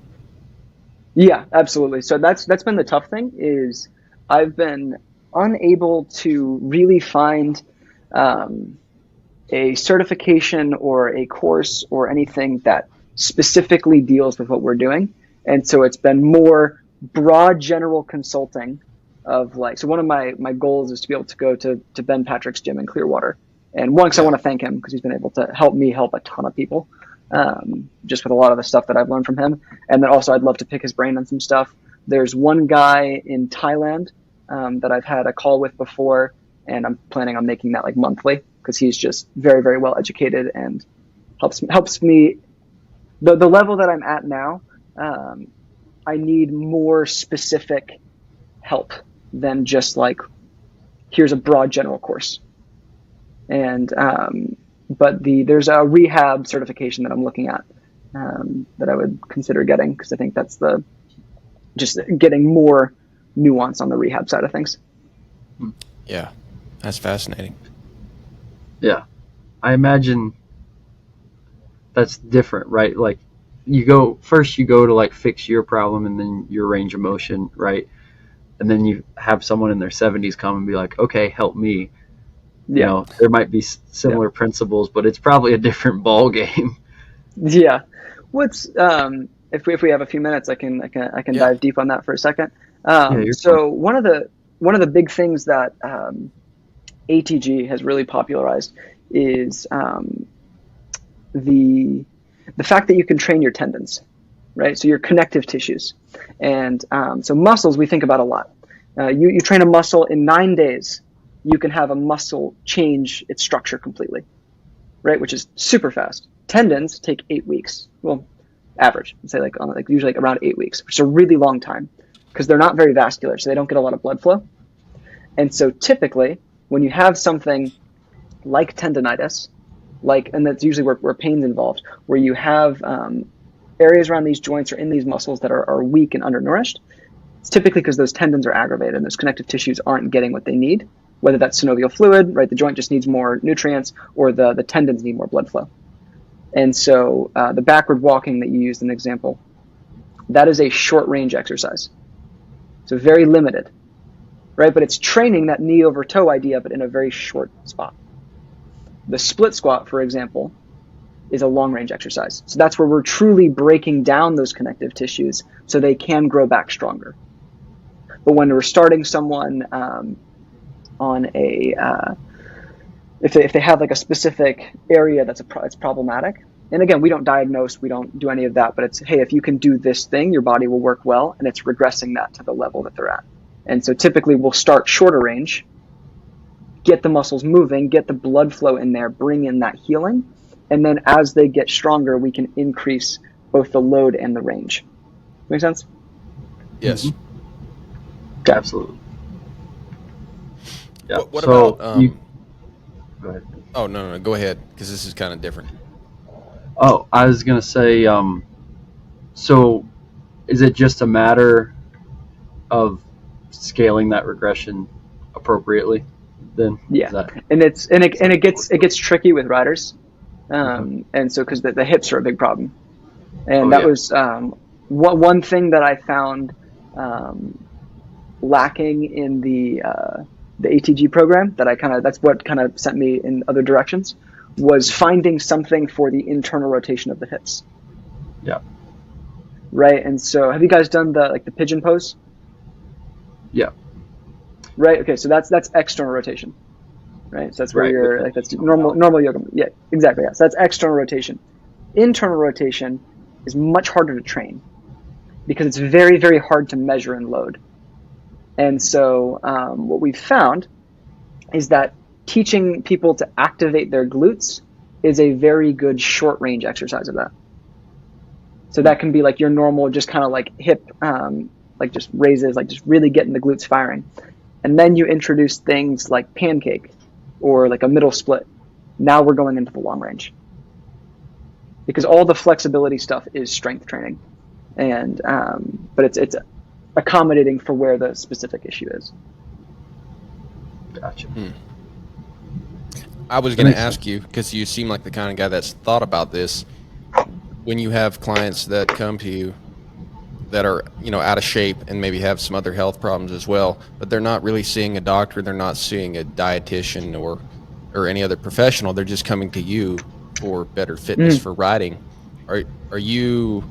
Yeah, absolutely. So that's been the tough thing, is I've been unable to really find a certification or a course or anything that specifically deals with what we're doing. And so it's been more broad general consulting of like, so one of my goals is to be able to go to Ben Patrick's gym in Clearwater. And one, because I want to thank him because he's been able to help me help a ton of people, just with a lot of the stuff that I've learned from him. And then also I'd love to pick his brain on some stuff. There's one guy in Thailand that I've had a call with before, and I'm planning on making that like monthly, because he's just very, very well educated and helps me. The level that I'm at now, I need more specific help than just like, here's a broad general course. And but there's a rehab certification that I'm looking at that I would consider getting, because I think that's just getting more nuance on the rehab side of things. Yeah, that's fascinating. Yeah, I imagine that's different, right? Like you go to like fix your problem and then your range of motion, right? And then you have someone in their 70s come and be like, okay, help me. You know, there might be similar principles, but it's probably a different ball game. Yeah. What's if we have a few minutes, I can dive deep on that for a second. So one of the big things that ATG has really popularized is the fact that you can train your tendons, right? So your connective tissues, and so muscles we think about a lot. You train a muscle in 9 days. You can have a muscle change its structure completely, right? Which is super fast. Tendons take 8 weeks. Well, average, I'd say usually around 8 weeks, which is a really long time because they're not very vascular, so they don't get a lot of blood flow. And so typically when you have something like tendonitis, and that's usually where pain's involved, where you have areas around these joints or in these muscles that are weak and undernourished, it's typically because those tendons are aggravated and those connective tissues aren't getting what they need, whether that's synovial fluid, right? The joint just needs more nutrients, or the tendons need more blood flow. And so the backward walking that you used in the example, that is a short range exercise. So very limited, right? But it's training that knee over toe idea, but in a very short spot. The split squat, for example, is a long range exercise. So that's where we're truly breaking down those connective tissues so they can grow back stronger. But when we're starting someone on if they have like a specific area that's problematic, and again, we don't diagnose, we don't do any of that, but it's, hey, if you can do this thing, your body will work well, and it's regressing that to the level that they're at. And so typically we'll start shorter range, get the muscles moving, get the blood flow in there, bring in that healing, and then as they get stronger, we can increase both the load and the range. Make sense? Yes. Mm-hmm. Absolutely. Yeah. What about go ahead. Oh, no, go ahead, because this is kind of different. Oh, I was going to say, so is it just a matter of scaling that regression appropriately then? Yeah. And it gets tricky with riders. And so, because the hips are a big problem. And that was one thing that I found lacking in the ATG program, that's what kind of sent me in other directions, was finding something for the internal rotation of the hips. Yeah. Right. And so have you guys done the pigeon pose? Yeah. Right. Okay. So that's external rotation. Right. So that's where Right, you're with like, that's the normal yoga. Yeah, exactly. Yeah. So that's external rotation. Internal rotation is much harder to train because it's very, very hard to measure and load. And so what we've found is that teaching people to activate their glutes is a very good short range exercise of that. So that can be like your normal, just kind of like hip, like just raises, like just really getting the glutes firing. And then you introduce things like pancake or like a middle split. Now we're going into the long range because all the flexibility stuff is strength training, and but it's accommodating for where the specific issue is. Gotcha. I was going to ask you, because you seem like the kind of guy that's thought about this. When you have clients that come to you that are, out of shape and maybe have some other health problems as well, but they're not really seeing a doctor, they're not seeing a dietitian or any other professional, they're just coming to you for better fitness for riding. Are you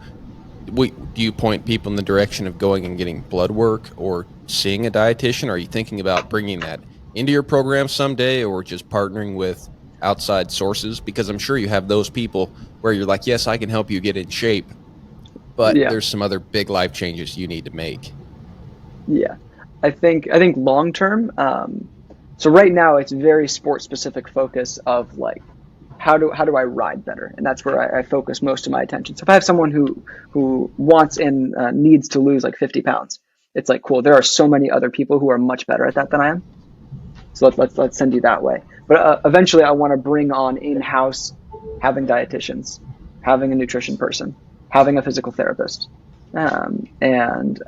do you point people in the direction of going and getting blood work or seeing a dietitian? Are you thinking about bringing that into your program someday, or just partnering with outside sources? Because I'm sure you have those people where you're like, yes, I can help you get in shape, but Yeah. there's some other big life changes you need to make. Yeah, I think long term. So right now it's very sport specific focus of like how do I ride better, and that's where I focus most of my attention. So if I have someone who wants and needs to lose like 50 pounds, it's like cool. There are so many other people who are much better at that than I am. So let's send you that way. But eventually I want to bring on in-house having dietitians, having a nutrition person, having a physical therapist, and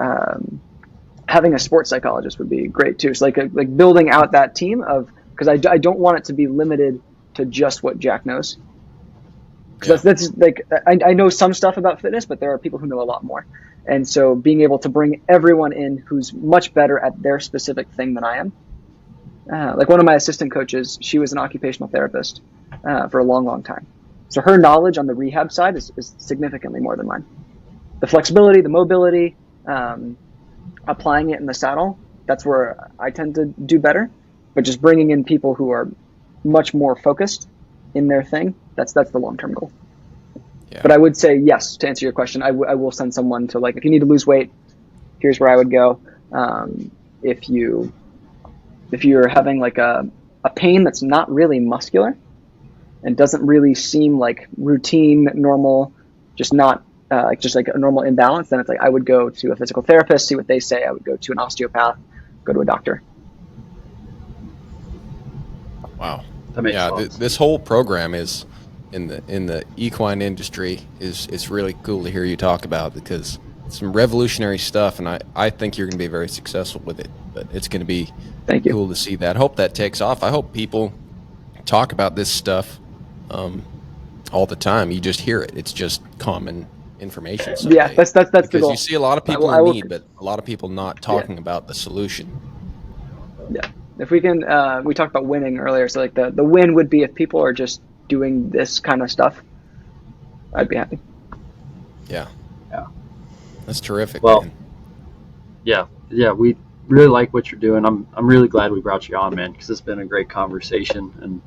having a sports psychologist would be great too. So like building out that team of, because I don't want it to be limited to just what Jack knows. Because that's like, I know some stuff about fitness, but there are people who know a lot more. And so being able to bring everyone in who's much better at their specific thing than I am. Like one of my assistant coaches, she was an occupational therapist for a long, long time. So her knowledge on the rehab side is significantly more than mine. The flexibility, the mobility, applying it in the saddle, that's where I tend to do better. But just bringing in people who are much more focused in their thing, that's the long-term goal. Yeah. But I would say yes, to answer your question, I will send someone to, like, if you need to lose weight, here's where I would go. If you're having like a pain that's not really muscular and doesn't really seem like routine, normal, just not just like a normal imbalance, then it's like I would go to a physical therapist, see what they say. I would go to an osteopath, go to a doctor. Wow. That makes sense. This whole program is in the equine industry is really cool to hear you talk about, because it's some revolutionary stuff, and I think you're going to be very successful with it. But it's going to be cool to see that. Hope that takes off. I hope people talk about this stuff all the time. You just hear it. It's just common information someday. Yeah, that's the goal. Because you see a lot of people in need, but a lot of people not talking about the solution. Yeah. If we can, we talked about winning earlier. So like the win would be if people are just doing this kind of stuff, I'd be happy. Yeah. That's terrific. Well, man. Yeah, we really like what you're doing. I'm really glad we brought you on, man, because it's been a great conversation, and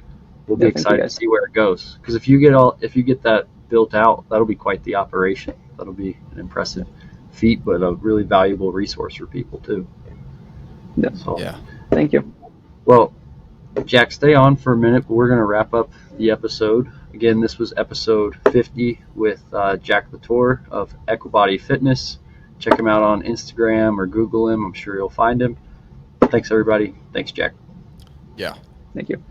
we'll be excited to see where it goes. Because if you get that built out, that'll be quite the operation. That'll be an impressive feat, but a really valuable resource for people too. Yeah. So, yeah. Thank you. Well, Jack, stay on for a minute, but we're going to wrap up the episode. Again, this was episode 50 with Jack LaTorre of Equibody Fitness. Check him out on Instagram or Google him. I'm sure you'll find him. Thanks, everybody. Thanks, Jack. Yeah. Thank you.